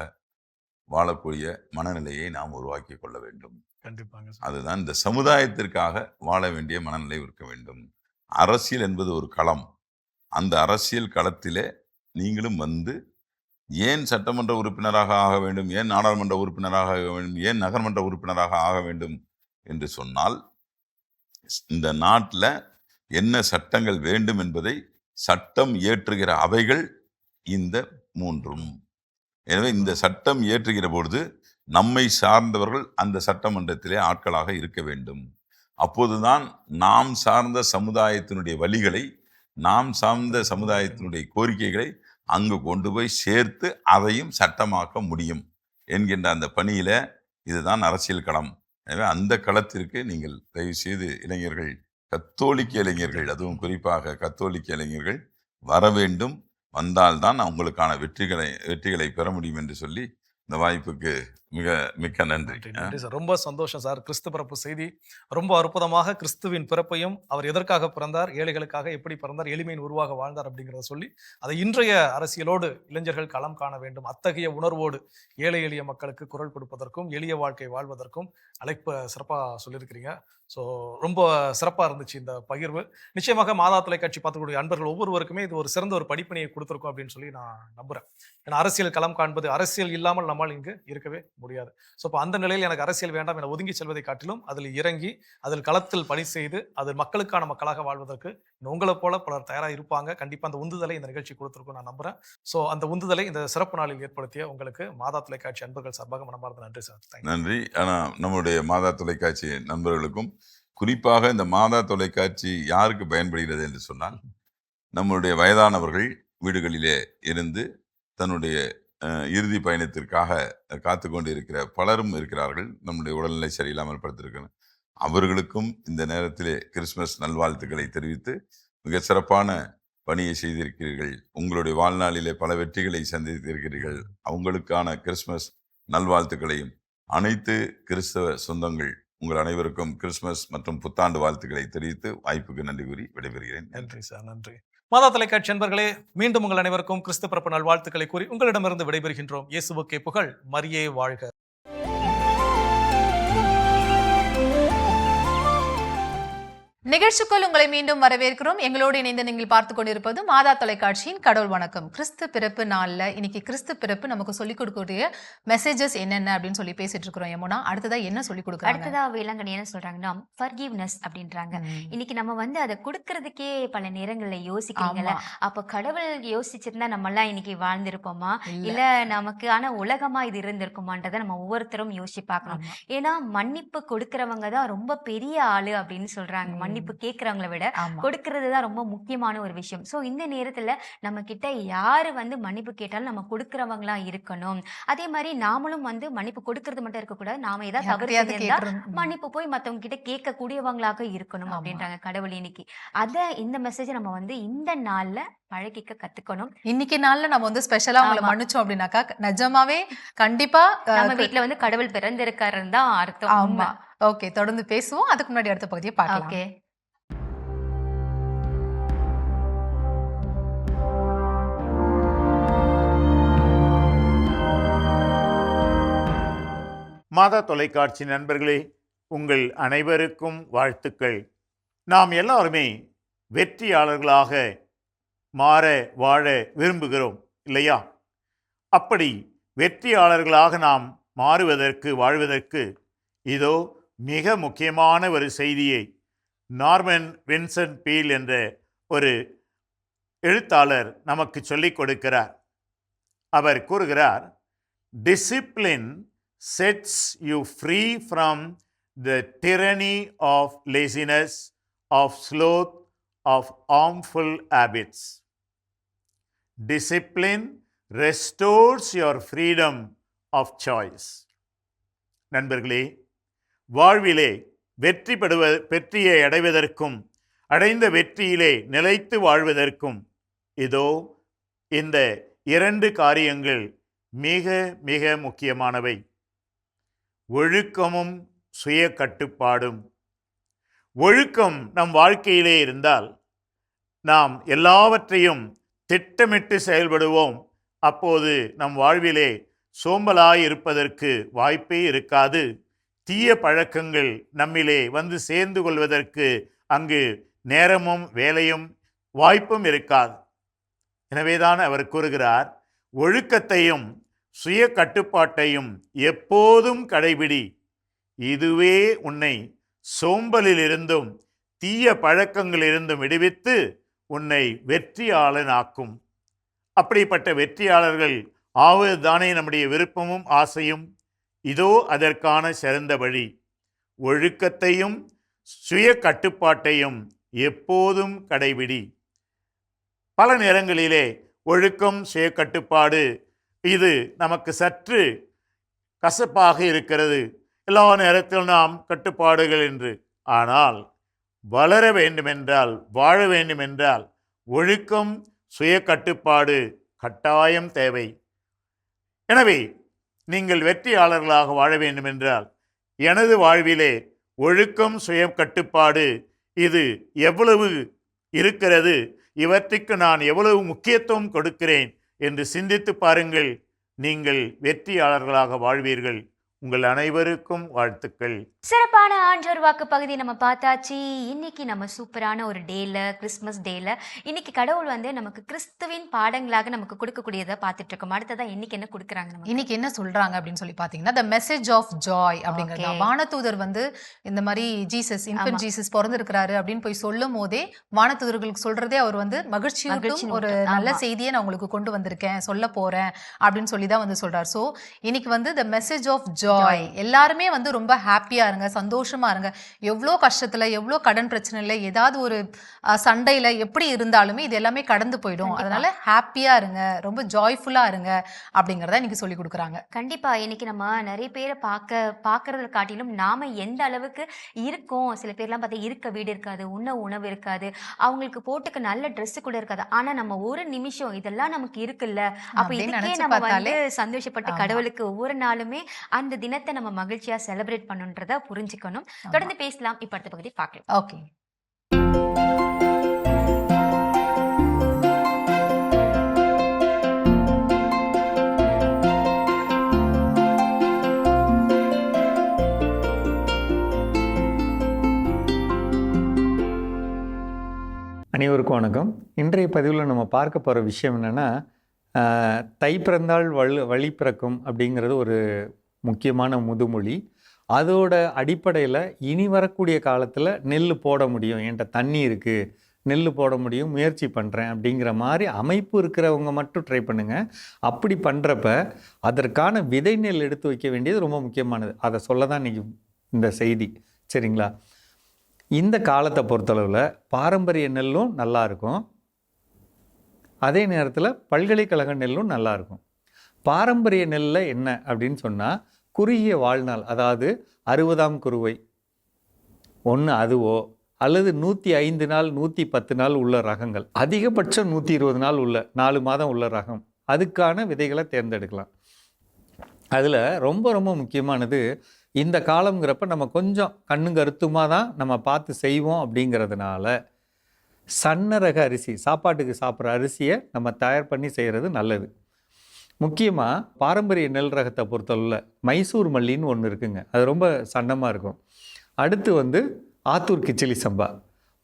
வாழக்கூடிய மனநிலையை நாம் உருவாக்கி கொள்ள வேண்டும். கண்டிப்பாங்க. அதுதான் இந்த சமுதாயத்திற்காக வாழ வேண்டிய மனநிலை இருக்க வேண்டும். அரசியல் என்பது ஒரு களம். அந்த அரசியல் களத்திலே நீங்களும் வந்து, ஏன் சட்டமன்ற உறுப்பினராக ஆக வேண்டும், ஏன் நாடாளுமன்ற உறுப்பினராக ஆக வேண்டும், ஏன் நகர்மன்ற உறுப்பினராக ஆக வேண்டும் என்று சொன்னால், இந்த நாட்டில் என்ன சட்டங்கள் வேண்டும் என்பதை சட்டம் இயற்றுகிற அவைகள் இந்த மூன்றும். எனவே இந்த சட்டம் இயற்றுகிற பொழுது நம்மை சார்ந்தவர்கள் அந்த சட்டமன்றத்திலே ஆட்களாக இருக்க வேண்டும். அப்போதுதான் நாம் சார்ந்த சமுதாயத்தினுடைய வழிகளை, நாம் சார்ந்த சமுதாயத்தினுடைய கோரிக்கைகளை அங்கு கொண்டு போய் சேர்த்து அதையும் சட்டமாக்க முடியும் என்கின்ற அந்த பணியில இதுதான் அரசியல் களம். எனவே அந்த களத்திற்கு நீங்கள் தயவு செய்து இளைஞர்கள், கத்தோலிக்க இளைஞர்கள், அதுவும் குறிப்பாக கத்தோலிக்க இளைஞர்கள் வர வேண்டும். வந்தால்தான் அவங்களுக்கான வெற்றிகளை பெற முடியும் என்று சொல்லி இந்த வாய்ப்புக்கு மிக்க நன்றி. நன்றி சார். ரொம்ப சந்தோஷம் சார். கிறிஸ்து பிறப்பு செய்தி ரொம்ப அற்புதமாக கிறிஸ்துவின் பிறப்பையும், அவர் எதற்காக பிறந்தார், ஏழைகளுக்காக எப்படி பிறந்தார், எளிமையின் உருவாக வாழ்ந்தார் அப்படிங்கிறத சொல்லி, அதை இன்றைய அரசியலோடு இளைஞர்கள் களம் காண வேண்டும். அத்தகைய உணர்வோடு ஏழை எளிய மக்களுக்கு குரல் கொடுப்பதற்கும் எளிய வாழ்க்கை வாழ்வதற்கும் அழைப்பு சிறப்பாக சொல்லியிருக்கிறீங்க. ஸோ ரொம்ப சிறப்பாக இருந்துச்சு இந்த பகிர்வு. நிச்சயமாக மாதா தொலைக்காட்சி பார்த்துக்கூடிய அன்பர்கள் ஒவ்வொருவருக்குமே இது ஒரு சிறந்த ஒரு படிப்பினையை கொடுத்துருக்கும் அப்படின்னு சொல்லி நான் நம்புகிறேன். ஏன்னா அரசியல் களம் காண்பது, அரசியல் இல்லாமல் நம்மால் இங்கு இருக்கவே முடியாது. ஸோ இப்போ அந்த நிலையில் எனக்கு அரசியல் வேண்டாம் என ஒதுங்கி செல்வதை காட்டிலும் அதில் இறங்கி, அதில் களத்தில் பணி செய்து, அதில் மக்களுக்கான மக்களாக வாழ்வதற்கு உங்களை போல பலர் தயாராக இருப்பாங்க. கண்டிப்பாக அந்த உந்துதலை இந்த நிகழ்ச்சி கொடுத்துருக்கும் நான் நம்புகிறேன். ஸோ அந்த உந்துதலை இந்த சிறப்பு நாளில் ஏற்படுத்திய உங்களுக்கு மாதா தொலைக்காட்சி அன்பர்கள் சார்பாக மனமார்ந்த நன்றி சார். நன்றி. ஆனால் நம்முடைய மாதா தொலைக்காட்சி நண்பர்களுக்கும், குறிப்பாக இந்த மாதா தொலைக்காட்சி யாருக்கு பயன்படுகிறது என்று சொன்னால், நம்முடைய வயதானவர்கள் வீடுகளிலே இருந்து தன்னுடைய இறுதி பயணத்திற்காக காத்து கொண்டு இருக்கிற பலரும் இருக்கிறார்கள். நம்முடைய உடல்நிலை சரியில்லாமல் படுத்திருக்கிறார். அவர்களுக்கும் இந்த நேரத்திலே கிறிஸ்துமஸ் நல்வாழ்த்துக்களை தெரிவித்து, மிக சிறப்பான பணியை செய்திருக்கிறீர்கள். உங்களுடைய வாழ்நாளிலே பல வெற்றிகளை சந்தித்திருக்கிறீர்கள். அவங்களுக்கான கிறிஸ்துமஸ் நல்வாழ்த்துக்களையும், அனைத்து கிறிஸ்தவ சொந்தங்கள் உங்கள் அனைவருக்கும் கிறிஸ்துமஸ் மற்றும் புத்தாண்டு வாழ்த்துக்களை தெரிவித்து வாய்ப்புக்கு நன்றி கூறி விடைபெறுகிறேன். நன்றி சார். நன்றி. மாதா தொலைக்காட்சி அன்பர்களே, மீண்டும் உங்கள் அனைவருக்கும் கிறிஸ்து பிறப்பு நல்வாழ்த்துக்களை கூறி உங்களிடமிருந்து விடைபெறுகின்றோம். இயேசுவுக்கே புகழ், மரியே வாழ்க. நிகழ்ச்சிக்குள் உங்களை மீண்டும் வரவேற்கிறோம். எங்களோடு இணைந்து நீங்கள் பார்த்து கொண்டிருப்பது மாதா தொலைக்காட்சியின் கடவுள் வணக்கம். கிறிஸ்து பிறப்பு நாள்ல இன்னைக்கு கிறிஸ்து பிறப்பு நமக்கு சொல்லிக் கொடுக்கக்கூடிய மெசேஜஸ் என்னென்ன அப்படின்னு சொல்லி பேசிட்டு இருக்கிறோம். யமுனா, அடுத்ததா என்ன சொல்லி கொடுக்குறாங்க? அடுத்ததா வேளாங்கண்ணி என்ன சொல்றாங்கன்னா ஃபர்கிவ்னஸ் அப்படின்றாங்க. இன்னைக்கு நம்ம வந்து அதை கொடுக்கறதுக்கே பல நேரங்கள்ல யோசிக்கிறீங்களா? அப்ப கடவுள் யோசிச்சிருந்தா நம்ம எல்லாம் இன்னைக்கு வாழ்ந்திருப்போமா, இல்ல நமக்கான உலகமா இது இருந்திருக்குமான்றதை நம்ம ஒவ்வொருத்தரும் யோசிச்சு பார்க்கணும். ஏன்னா மன்னிப்பு கொடுக்கறவங்க தான் ரொம்ப பெரிய ஆளு அப்படின்னு சொல்றாங்க. மன்னிப்பு கேட்கறவங்களை விட கொடுக்கறது தான் ரொம்ப முக்கியமான ஒரு விஷயம். சோ இந்த நேரத்துல நம்ம கிட்ட யாரு வந்து மன்னிப்பு கேட்டாலும் நம்ம கொடுக்கறவங்களா இருக்கணும். அதே மாதிரி நாமளும் வந்து மன்னிப்பு கொடுக்கறது மட்டும் இருக்கக்கூடாது, நாம ஏதாவது தவறு செஞ்சிருந்தா மன்னிப்பு போய் மத்தவங்க கிட்ட கேட்க கூடியவங்களாக இருக்கணும் அப்படின்றாங்க கடவுள் இன்னைக்கு. இந்த மெசேஜ் நம்ம வந்து இந்த நாள்ல பழகிக்க கத்துக்கணும். இன்னைக்கு நாள்ல நம்ம வந்து ஸ்பெஷலா அவங்களை மன்னிச்சோம் அப்படின்னாக்கா நிஜமாவே கண்டிப்பா நம்ம வீட்டுல வந்து கடவுள் பிறந்திருக்காருன்னு தான் அர்த்தம். ஆமா. ஓகே, தொடர்ந்து பேசுவோம். அதுக்கு முன்னாடி அடுத்த பகுதியை பார்க்கலாம். ஓகே. மாதா தொலைக்காட்சி நண்பர்களே, உங்கள் அனைவருக்கும் வாழ்த்துக்கள். நாம் எல்லாருமே வெற்றியாளர்களாக மாற வாழ விரும்புகிறோம் இல்லையா? அப்படி வெற்றியாளர்களாக நாம் மாறுவதற்கு, வாழ்வதற்கு இதோ மிக முக்கியமான ஒரு செய்தியை நார்மன் வின்சென்ட் பீல் என்ற ஒரு எழுத்தாளர் நமக்கு சொல்லிக் கொடுக்கிறார். அவர் கூறுகிறார், discipline sets you free from the tyranny of laziness, of sloth, of harmful habits. Discipline restores your freedom of choice. நண்பர்களே, வாழ்விலே வெற்றியை அடைவதற்கும் அடைந்த வெற்றியிலே நிலைத்து வாழ்வதற்கும் இதோ இந்த 2 காரியங்கள் மிக மிக முக்கியமானவை. ஒழுக்கமும் சுய கட்டுப்பாடும். ஒழுக்கம் நம் வாழ்க்கையிலே இருந்தால் நாம் எல்லாவற்றையும் திட்டமிட்டு செயல்படுவோம். அப்போது நம் வாழ்விலே சோம்பலாய் இருப்பதற்கு வாய்ப்பே இருக்காது. தீய பழக்கங்கள் நம்மிலே வந்து சேர்ந்து கொள்வதற்கு அங்கு நேரமும் வேலையும் வாய்ப்பும் இருக்காது. எனவேதான் அவர் கூறுகிறார், ஒழுக்கத்தையும் சுய கட்டுப்பாட்டையும் எப்போதும் கடைபிடி. இதுவே உன்னை சோம்பலிலிருந்தும் தீய பழக்கங்களிலிருந்தும் விடுவித்து உன்னை வெற்றியாளனாக்கும். அப்படிப்பட்ட வெற்றியாளர்கள் ஆவதுதானே நம்முடைய விருப்பமும் ஆசையும். இதோ அதற்கான சிறந்த வழி. ஒழுக்கத்தையும் சுய கட்டுப்பாட்டையும் எப்போதும் கடைபிடி. பல நேரங்களிலே ஒழுக்கம், சுய கட்டுப்பாடு இது நமக்கு சற்று கசப்பாக இருக்கிறது. எல்லா நேரத்திலும் நாம் கட்டுப்பாடுகள் என்று. ஆனால் வளர வேண்டுமென்றால், வாழ வேண்டுமென்றால் ஒழுக்கம், சுய கட்டுப்பாடு கட்டாயம் தேவை. எனவே நீங்கள் வெற்றியாளர்களாக வாழ வேண்டுமென்றால் எனது வாழ்விலே ஒழுக்கம், சுய கட்டுப்பாடு இது எவ்வளவு இருக்கிறது, இவற்றுக்கு நான் எவ்வளவு முக்கியத்துவம் கொடுக்கிறேன் என்று சிந்தித்து பாருங்கள். நீங்கள் வெற்றியாளர்களாக வாழ்வீர்கள். உங்கள் அனைவருக்கும் வாழ்த்துக்கள். சிறப்பான ஆன்றோர் வாக்கு பகுதி நம்ம பார்த்தாச்சு. இன்னைக்கு நம்ம சூப்பரான ஒரு டேல, கிறிஸ்மஸ் டேல இன்னைக்கு கடவுள் வந்து நமக்கு கிறிஸ்துவின் பாடங்களாக நமக்கு கொடுக்கக்கூடியதை பார்த்துட்டு இருக்கோம். அடுத்ததான் இன்னைக்கு என்ன கொடுக்குறாங்க, நம்ம இன்னைக்கு என்ன சொல்றாங்க அப்படின்னு சொல்லி பாத்தீங்கன்னா, த மெசேஜ் ஆஃப் ஜாய் அப்படிங்கிறது. வானதூதர் வந்து இந்த மாதிரி ஜீசஸ், இன்ஃபன்ட் ஜீசஸ் பிறந்திருக்கிறாரு அப்படின்னு போய் சொல்லும் போதே வானதூதர்களுக்கு சொல்றதே அவர் வந்து மகிழ்ச்சியூட்டும் ஒரு நல்ல செய்தியை நான் உங்களுக்கு கொண்டு வந்திருக்கேன், சொல்ல போறேன் அப்படின்னு சொல்லி தான் வந்து சொல்றாரு. ஸோ இன்னைக்கு வந்து த மெசேஜ் ஆஃப் ஜாய். எல்லாருமே வந்து ரொம்ப ஹாப்பியா இருங்க, சந்தோஷமா இருங்க. எவ்வளோ கஷ்டத்துல, எவ்வளோ கடன் பிரச்சனைல, ஏதாவது ஒரு சண்டையில எப்படி இருந்தாலுமே இது எல்லாமே கடந்து போயிடும். அதனால ஹாப்பியா இருங்க, ரொம்ப ஜாய்ஃபுல்லா இருங்க அப்படிங்கறத இன்னைக்கு சொல்லி கொடுக்குறாங்க. கண்டிப்பா இன்னைக்கு நம்ம நிறைய பேரை பார்க்கறத காட்டிலும் நாம எந்த அளவுக்கு இருக்கோம். சில பேர்லாம் பார்த்தா இருக்க வீடு இருக்காது, உணவு இருக்காது, அவங்களுக்கு போட்டுக்க நல்ல ட்ரெஸ் கூட இருக்காது. ஆனா நம்ம ஒரு நிமிஷம் இதெல்லாம் நமக்கு இருக்குல்ல, அப்ப இதுக்கே நம்ம வந்து சந்தோஷப்பட்டு கடவுளுக்கு ஒவ்வொரு நாளுமே அந்த தினத்தை நம்ம மகிழ்ச்சியா செலிப்ரேட் பண்ணுன்றத புரிஞ்சுக்கணும். தொடர்ந்து பேசலாம். இப்ப அடுத்த பகுதி பார்க்கலாம். ஓகே. அனைவருக்கும் வணக்கம். இன்றைய பதிவில் நம்ம பார்க்க போகிற விஷயம் என்னென்னா, தை பிறந்தால் வழி பிறக்கும் அப்படிங்கிறது ஒரு முக்கியமான முதுமொழி. அதோட அடிப்படையில் இனி வரக்கூடிய காலத்தில் நெல் போட முடியும், என்கிட்ட தண்ணி இருக்குது, நெல் போட முடியும், முயற்சி பண்ணுறேன் அப்படிங்கிற மாதிரி அமைப்பு இருக்கிறவங்க மட்டும் ட்ரை பண்ணுங்கள். அப்படி பண்ணுறப்ப அதற்கான விதை நெல் எடுத்து வைக்க வேண்டியது ரொம்ப முக்கியமானது. அதை சொல்ல தான் இன்றைக்கி இந்த செய்தி. சரிங்களா? இந்த காலத்தை பொறுத்தளவில் பாரம்பரிய நெல்லும் நல்லா இருக்கும், அதே நேரத்தில் பல்கலைக்கழக நெல்லும் நல்லா இருக்கும். பாரம்பரிய நெல்லில் என்ன அப்படின்னு சொன்னால், குறுகிய வாழ்நாள், அதாவது 60ஆம் குருவை ஒன்று அதுவோ அல்லது 105 நாள் 110 நாள் உள்ள ரகங்கள், அதிகபட்சம் 120 நாள் உள்ள 4 மாதம் உள்ள ரகம், அதுக்கான விதைகளை தேர்ந்தெடுக்கலாம். அதில் ரொம்ப ரொம்ப முக்கியமானது இந்த காலங்கிறப்ப நம்ம கொஞ்சம் கண்ணு கருத்துமாக தான் நம்ம பார்த்து செய்வோம். அப்படிங்கிறதுனால சன்னரக அரிசி, சாப்பாட்டுக்கு சாப்பிட்ற அரிசியை நம்ம தயார் பண்ணி செய்கிறது நல்லது. முக்கியமாக பாரம்பரிய நெல் ரகத்தை பொறுத்தளவில் மைசூர் மல்லின்னு ஒன்று இருக்குங்க, அது ரொம்ப சன்னமாக இருக்கும். அடுத்து வந்து ஆத்தூர் கிச்சிலி சம்பா,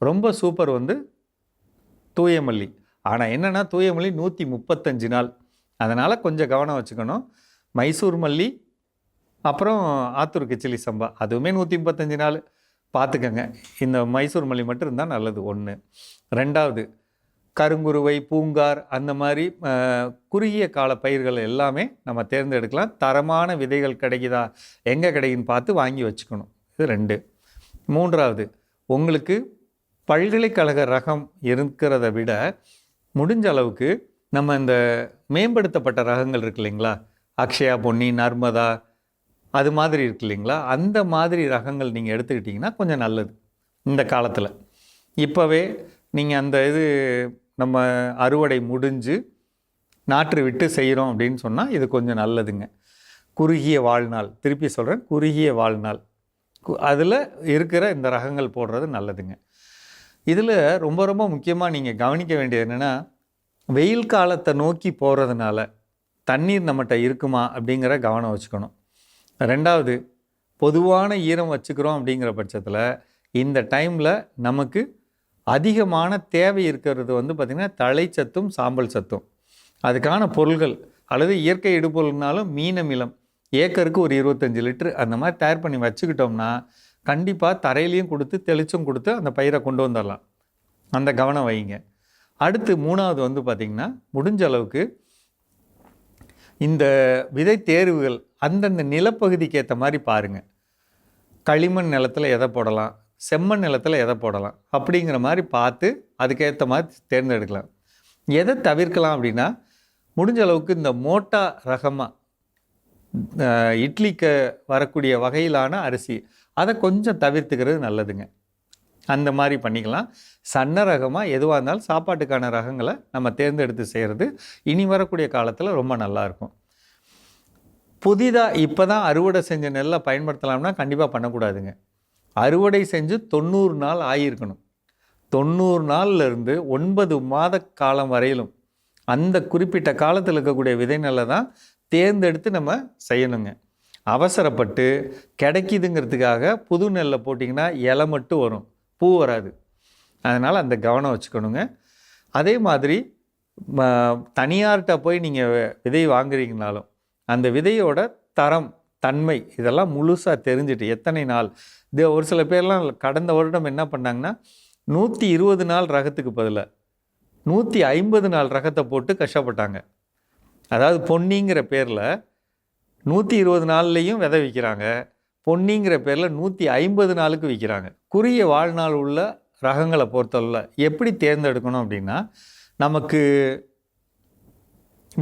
ரொம்ப சூப்பர் வந்து தூய மல்லி. ஆனால் என்னென்னா தூய மல்லி 135 நாள், அதனால் கொஞ்சம் கவனம் வச்சுக்கணும். மைசூர் மல்லி, அப்புறம் ஆத்தூர் கிச்சிலி சம்பா, அதுவுமே 135 நாள் பார்த்துக்கங்க. இந்த மைசூர் மல்லி மட்டும் இருந்தால் நல்லது. 1. 2வது கருங்குருவை, பூங்கார், அந்த மாதிரி குறுகிய கால பயிர்கள் எல்லாமே நம்ம தேர்ந்தெடுக்கலாம். தரமான விதைகள் கிடைக்குதா, எங்கே கிடைக்குன்னு பார்த்து வாங்கி வச்சுக்கணும். இது 2. 3வது உங்களுக்கு பல்கலைக்கழக ரகம் இருக்கிறத விட முடிஞ்ச அளவுக்கு நம்ம இந்த மேம்படுத்தப்பட்ட ரகங்கள் இருக்கு இல்லைங்களா, அக்ஷயா பொன்னி, நர்மதா, அது மாதிரி இருக்கு இல்லைங்களா, அந்த மாதிரி ரகங்கள் நீங்கள் எடுத்துக்கிட்டிங்கன்னா கொஞ்சம் நல்லது. இந்த காலத்தில் இப்போவே நீங்கள் அந்த நம்ம அறுவடை முடிஞ்சு நாற்று விட்டு செய்கிறோம் அப்படின்னு சொன்னால் இது கொஞ்சம் நல்லதுங்க. குறுகிய வாழ்நாள், திருப்பி சொல்கிறேன், குறுகிய வாழ்நாள் அதில் இருக்கிற இந்த ரகங்கள் போடுறது நல்லதுங்க. இதில் ரொம்ப ரொம்ப முக்கியமாக நீங்கள் கவனிக்க வேண்டியது என்னென்னா, வெயில் காலத்தை நோக்கி போகிறதுனால தண்ணீர் நம்மகிட்ட இருக்குமா அப்படிங்கிற கவனம் வச்சுக்கணும். 2வது பொதுவான ஈரம் வச்சுக்கிறோம் அப்படிங்கிற பட்சத்தில் இந்த டைமில் நமக்கு அதிகமான தேவை இருக்கிறது பார்த்திங்கன்னா தழைச்சத்தும் சாம்பல் சத்தும். அதுக்கான பொருள்கள் அல்லது இயற்கை இடுபொருள்னாலும் மீன் அமிலம் ஏக்கருக்கு ஒரு 25 லிட்டர் அந்த மாதிரி தயார் பண்ணி வச்சுக்கிட்டோம்னா கண்டிப்பாக தரையிலையும் கொடுத்து தெளிச்சும் கொடுத்து அந்த பயிரை கொண்டு வந்துடலாம். அந்த கவனம் வைங்க. அடுத்து 3வது பார்த்திங்கன்னா முடிஞ்ச அளவுக்கு இந்த விதை தேர்வுகள் அந்தந்த நிலப்பகுதிக்கு ஏற்ற மாதிரி பாருங்கள். களிமண் நிலத்தில் எதை போடலாம், செம்மண் நிலத்தில் எதை போடலாம் அப்படிங்கிற மாதிரி பார்த்து அதுக்கேற்ற மாதிரி தேர்ந்தெடுக்கலாம். எதை தவிர்க்கலாம் அப்படின்னா, முடிஞ்ச அளவுக்கு இந்த மோட்டா ரகமாக இட்லிக்கு வரக்கூடிய வகையிலான அரிசி அதை கொஞ்சம் தவிர்த்துக்கிறது நல்லதுங்க. அந்த மாதிரி பண்ணிக்கலாம். சன்ன ரகமாக எதுவாக இருந்தாலும் சாப்பாட்டுக்கான ரகங்களை நம்ம தேர்ந்தெடுத்து செய்கிறது இனி வரக்கூடிய காலத்தில் ரொம்ப நல்லாயிருக்கும். புதிதாக இப்போ தான் அறுவடை செஞ்ச நெல்லை பயன்படுத்தலாம்னா கண்டிப்பாக பண்ணக்கூடாதுங்க. அறுவடை செஞ்சு 90 நாள் ஆகியிருக்கணும். 90 நாள்லேருந்து 9 மாத காலம் வரையிலும் அந்த குறிப்பிட்ட காலத்தில் இருக்கக்கூடிய விதை நெல்லை தான் தேர்ந்தெடுத்து நம்ம செய்யணுங்க. அவசரப்பட்டு கிடைக்குதுங்கிறதுக்காக புது நெல்லை போட்டிங்கன்னா இலை மட்டும் வரும், பூ வராது. அதனால் அந்த கவனம் வச்சுக்கணுங்க. அதே மாதிரி தனியார்கிட்ட போய் நீங்கள் விதை வாங்குறீங்கனாலும் அந்த விதையோட தரம், தன்மை இதெல்லாம் முழுசாக தெரிஞ்சுட்டு எத்தனை நாள் ஒரு சில பேர்லாம் கடந்த வருடம் என்ன பண்ணாங்கன்னா 120 நாள் ரகத்துக்கு பதிலாக 150 நாள் ரகத்தை போட்டு கஷ்டப்பட்டாங்க. அதாவது பொன்னிங்கிற பேரில் 120 நாள்லேயும் விதை விற்கிறாங்க, பொன்னிங்கிற பேரில் 150 நாளுக்கு விற்கிறாங்க. குறுகிய வாழ்நாள் உள்ள ரகங்களை பொறுத்தவரை எப்படி தேர்ந்தெடுக்கணும் அப்படின்னா, நமக்கு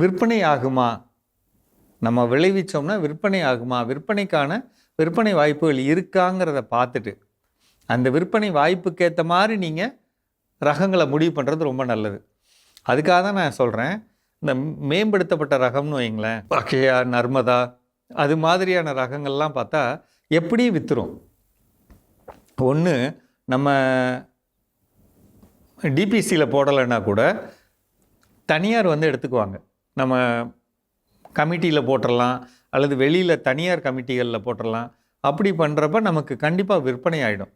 விற்பனை ஆகுமா, நம்ம விளைவிச்சோம்னா விற்பனை ஆகுமா, விற்பனை வாய்ப்புகள் இருக்காங்கிறத பார்த்துட்டு அந்த விற்பனை வாய்ப்புக்கேற்ற மாதிரி நீங்கள் ரகங்களை முடிவு பண்ணுறது ரொம்ப நல்லது. அதுக்காக தான் நான் சொல்கிறேன், இந்த மேம்படுத்தப்பட்ட ரகம்னு வைங்களேன், அக்ஷயா, நர்மதா, அது மாதிரியான ரகங்கள்லாம் பார்த்தா எப்படி விற்றுரும். ஒன்று நம்ம டிபிசியில் போடலைன்னா கூட தனியார் எடுத்துக்குவாங்க. நம்ம கமிட்டியில் போட்டுடலாம் அல்லது வெளியில் தனியார் கமிட்டிகளில் போட்டுடலாம். அப்படி பண்ணுறப்ப நமக்கு கண்டிப்பாக விற்பனை ஆகிடும்.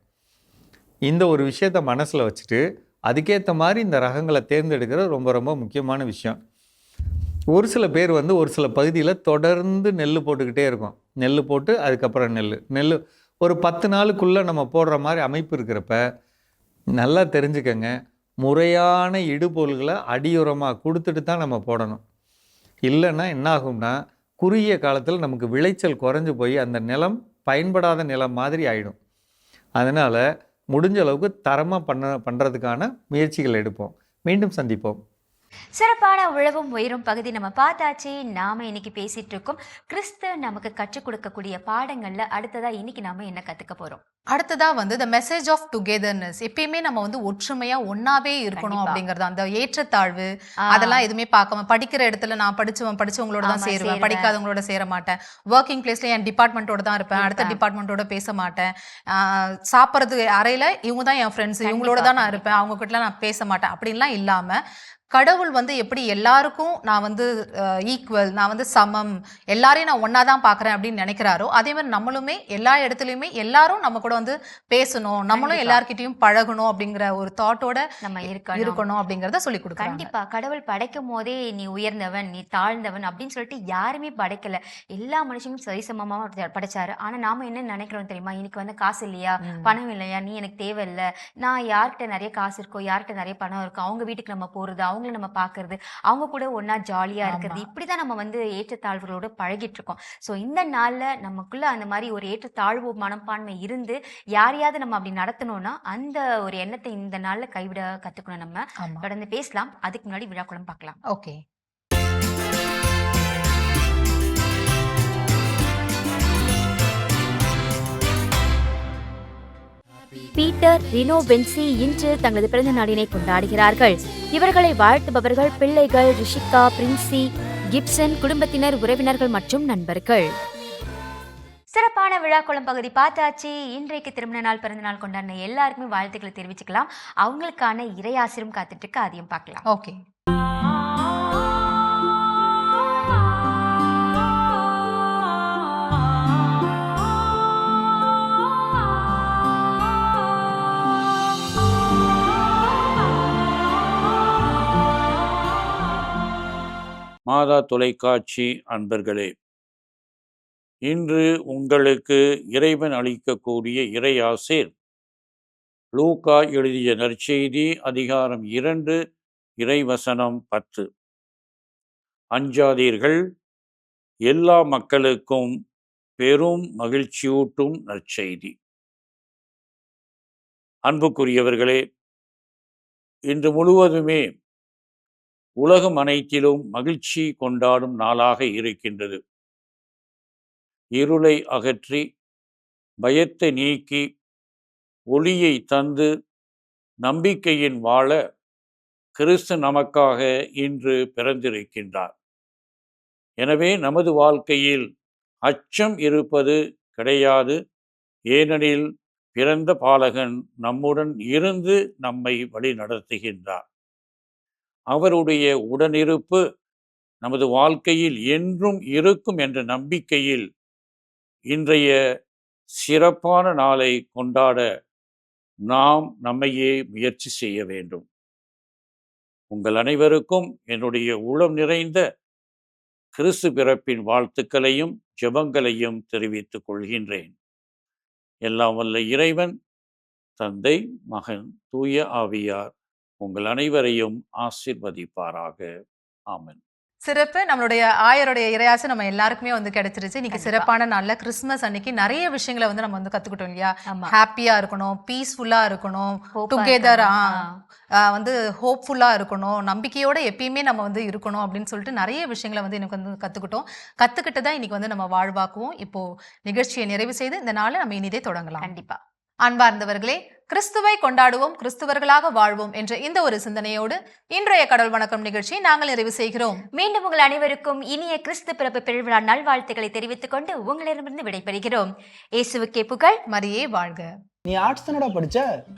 இந்த ஒரு விஷயத்தை மனசில் வச்சுட்டு அதுக்கேற்ற மாதிரி இந்த ரகங்களை தேர்ந்தெடுக்கிறது ரொம்ப ரொம்ப முக்கியமான விஷயம். ஒரு சில பேர் ஒரு சில பகுதியில் தொடர்ந்து நெல் போட்டுக்கிட்டே இருக்கும். நெல் போட்டு அதுக்கப்புறம் நெல் ஒரு 10 நாளுக்குள்ளே நம்ம போடுற மாதிரி அமைப்பு இருக்கிறப்ப நல்லா தெரிஞ்சுக்கங்க, முறையான இடுபொருள்களை அடியுரமாக கொடுத்துட்டு தான் நம்ம போடணும். இல்லைன்னா என்ன ஆகும்னா குறுகிய காலத்தில் நமக்கு விளைச்சல் குறைஞ்சி போய் அந்த நிலம் பயன்படாத நிலம் மாதிரி ஆகிடும். அதனால் முடிஞ்ச அளவுக்கு தரமாக பண்ணுறதுக்கான முயற்சிகள் எடுப்போம். மீண்டும் சந்திப்போம். சிறப்பான உழவும் உயரும் பகுதி நம்ம பார்த்தாச்சு. நாம இன்னைக்கு பேசிட்டு இருக்கோம் கிறிஸ்து நமக்கு கற்றுக் கொடுக்கக்கூடிய பாடங்கள்ல அடுத்ததா இன்னைக்கு நாம என்ன கத்துக்க போறோம். அடுத்ததா த மெசேஜ் ஆஃப் டுகெதர்னஸ். எப்பயுமே நம்ம ஒற்றுமையா ஒன்னாவே இருக்கணும் அப்படிங்கறது. அந்த ஏற்றத்தாழ்வு அதெல்லாம் எதுவுமே பார்க்காம, படிக்கிற இடத்துல நான் படிச்சவங்களோட தான் சேருவேன், படிக்காதவங்களோட சேர மாட்டேன். ஒர்க்கிங் பிளேஸ்ல என் டிபார்ட்மெண்ட்டோட தான் இருப்பேன், அடுத்த டிபார்ட்மெண்ட்டோட பேச மாட்டேன். சாப்பிட்றது அறையில இவங்க தான் என் ஃப்ரெண்ட்ஸ், இவங்களோட தான் நான் இருப்பேன், அவங்க கிட்ட நான் பேச மாட்டேன் அப்படின்லாம் இல்லாம கடவுள் வந்து எப்படி எல்லாருக்கும் நான் வந்து ஈக்குவல், நான் வந்து சமம், எல்லாரையும் நான் ஒன்றா தான் பார்க்குறேன் அப்படின்னு நினைக்கிறாரோ, அதே மாதிரி நம்மளுமே எல்லா இடத்துலையுமே எல்லாரும் நம்ம கூட வந்து பேசணும், நம்மளும் எல்லார்கிட்டையும் பழகணும் அப்படிங்கிற ஒரு தாட்டோட நம்ம இருக்கணும் அப்படிங்கிறத சொல்லி கொடுக்குறாங்க. கண்டிப்பா கடவுள் படைக்கும் போதே நீ உயர்ந்தவன், நீ தாழ்ந்தவன் அப்படின்னு சொல்லிட்டு யாருமே படைக்கல. எல்லா மனுஷனும் சரிசமமா படைச்சாரு. ஆனா நாம என்ன நினைக்கிறோம் தெரியுமா? இன்னைக்கு வந்து காசு இல்லையா, பணம் இல்லையா, நீ எனக்கு தேவையில்லை, நான் யார்கிட்ட நிறைய காசு இருக்கோ, யார்கிட்ட நிறைய பணம் இருக்கோ, அவங்க வீட்டுக்கு நம்ம போறது, அவங்கள நம்ம பார்க்கறது, அவங்க கூட ஒன்னா ஜாலியா இருக்கிறது, இப்படிதான் நம்ம வந்து ஏற்றத்தாழ்வுகளோட பழகிட்டு இருக்கோம். ஸோ இந்த நாள்ல நமக்குள்ள அந்த மாதிரி ஒரு ஏற்றத்தாழ்வு மனப்பான்மை இருந்து யாரையாவது நம்ம அப்படி நடத்தணும்னா அந்த ஒரு எண்ணத்தை இந்த நாள்ல கைவிட கத்துக்கணும். நம்ம தொடர்ந்து பேசலாம். அதுக்கு முன்னாடி விழாக்குளம் பார்க்கலாம். ஓகே. பீட்டர், ரினோ, பென்சி இன்று தங்களது பிறந்த நாளினை கொண்டாடுகிறார்கள். இவர்களை வாழ்த்துபவர்கள் பிள்ளைகள் ரிஷிகா, பிரின்சி, கிப்சன், குடும்பத்தினர், உறவினர்கள் மற்றும் நண்பர்கள். சிறப்பான விழாக்குளம் பகுதி பார்த்தாச்சு. இன்றைக்கு திருமண நாள், பிறந்த நாள் கொண்டாடின எல்லாருக்குமே வாழ்த்துக்களை தெரிவிச்சுக்கலாம். அவங்களுக்கான இறையாசிரும் காத்துட்டு இருக்கு, அதையும் பார்க்கலாம். ஓகே. மாதா தொலைக்காட்சி அன்பர்களே, இன்று உங்களுக்கு இறைவன் அளிக்கக்கூடிய இறையாசீர் லூக்கா எழுதிய நற்செய்தி அதிகாரம் 2 இறைவசனம் 10. அஞ்சாதீர்கள், எல்லா மக்களுக்கும் பெரும் மகிழ்ச்சியூட்டும் நற்செய்தி. அன்புக்குரியவர்களே, இன்று முழுவதுமே உலகம் அனைத்திலும் மகிழ்ச்சி கொண்டாடும் நாளாக இருக்கின்றது. இருளை அகற்றி பயத்தை நீக்கி ஒளியை தந்து நம்பிக்கையின் வாழ கிறிஸ்து நமக்காக இன்று பிறந்திருக்கின்றார். எனவே நமது வாழ்க்கையில் அச்சம் இருப்பது கிடையாது. ஏனெனில் பிறந்த பாலகன் நம்முடன் இருந்து நம்மை வழி நடத்துகின்றார். அவருடைய உடனிருப்பு நமது வாழ்க்கையில் என்றும் இருக்கும் என்ற நம்பிக்கையில் இன்றைய சிறப்பான நாளை கொண்டாட நாம் நம்மையே முயற்சி செய்ய வேண்டும். உங்கள் அனைவருக்கும் என்னுடைய உளம் நிறைந்த கிறிஸ்து பிறப்பின் வாழ்த்துக்களையும் ஜெபங்களையும் தெரிவித்துக் கொள்கின்றேன். எல்லாம் வல்ல இறைவன், தந்தை, மகன், தூய ஆவியார் உங்கள் அனைவரையும் ஆசீர்வதிப்பாராக. ஆமென். சிறப்பு. நம்மளுடைய ஆயருடைய இறையாசை நம்ம எல்லாருக்குமே வந்து கிடைச்சிருச்சு. இன்னைக்கு சிறப்பான நாள்ல கிறிஸ்துமஸ் அன்னைக்கு நிறைய விஷயங்களை வந்து நம்ம வந்து கத்துக்கிட்டோம் இல்லையா? ஹாப்பியா இருக்கணும், பீஸ்ஃபுல்லா இருக்கணும், டுகெதரா வந்து ஹோப்ஃபுல்லா இருக்கணும், நம்பிக்கையோட எப்பயுமே நம்ம வந்து இருக்கணும் அப்படின்னு சொல்லிட்டு நிறைய விஷயங்களை வந்து எனக்கு வந்து கத்துக்கிட்டு தான் இன்னைக்கு வந்து நம்ம வாழ்வாக்குவோம். இப்போ நிகழ்ச்சியை நிறைவு செய்து இந்த நாளை நம்ம இனிதே தொடங்கலாம். கண்டிப்பா. அன்பார்ந்தவர்களே, கிறிஸ்துவை கொண்டாடுவோம், கிறிஸ்துவர்களாக வாழ்வோம் என்ற இந்த ஒரு சிந்தனையோடு இன்றைய கடவுள் வணக்கம் நிகழ்ச்சியை நாங்கள் நிறைவு செய்கிறோம். மீண்டும் உங்கள் அனைவருக்கும் இனிய கிறிஸ்து பிறப்பு பெருவிழா நல்வாழ்த்துக்களை தெரிவித்துக் கொண்டு உங்களிடமிருந்து விடைபெறுகிறோம். இயேசுவுக்கே புகழ், மரியே வாழ்க. நீ ஆர்ட்ஸ் தானடா படிச்ச,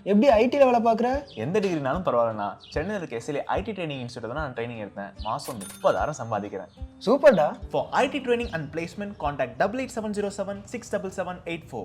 எப்படி ஐடில வேலை பார்க்குற? எந்த டிகிரினாலும் பரவாயில்லண்ணா. சென்னையில் இருக்க எஸ்எல்ஏ ஐடி ட்ரைனிங் இன்ஸ்டியூட் தான் நான் ட்ரைனிங் எடுத்தேன். மாதம் 30,000 சம்பாதிக்கிறேன். சூப்பர்டா. For IT training and placement, contact 8870767784.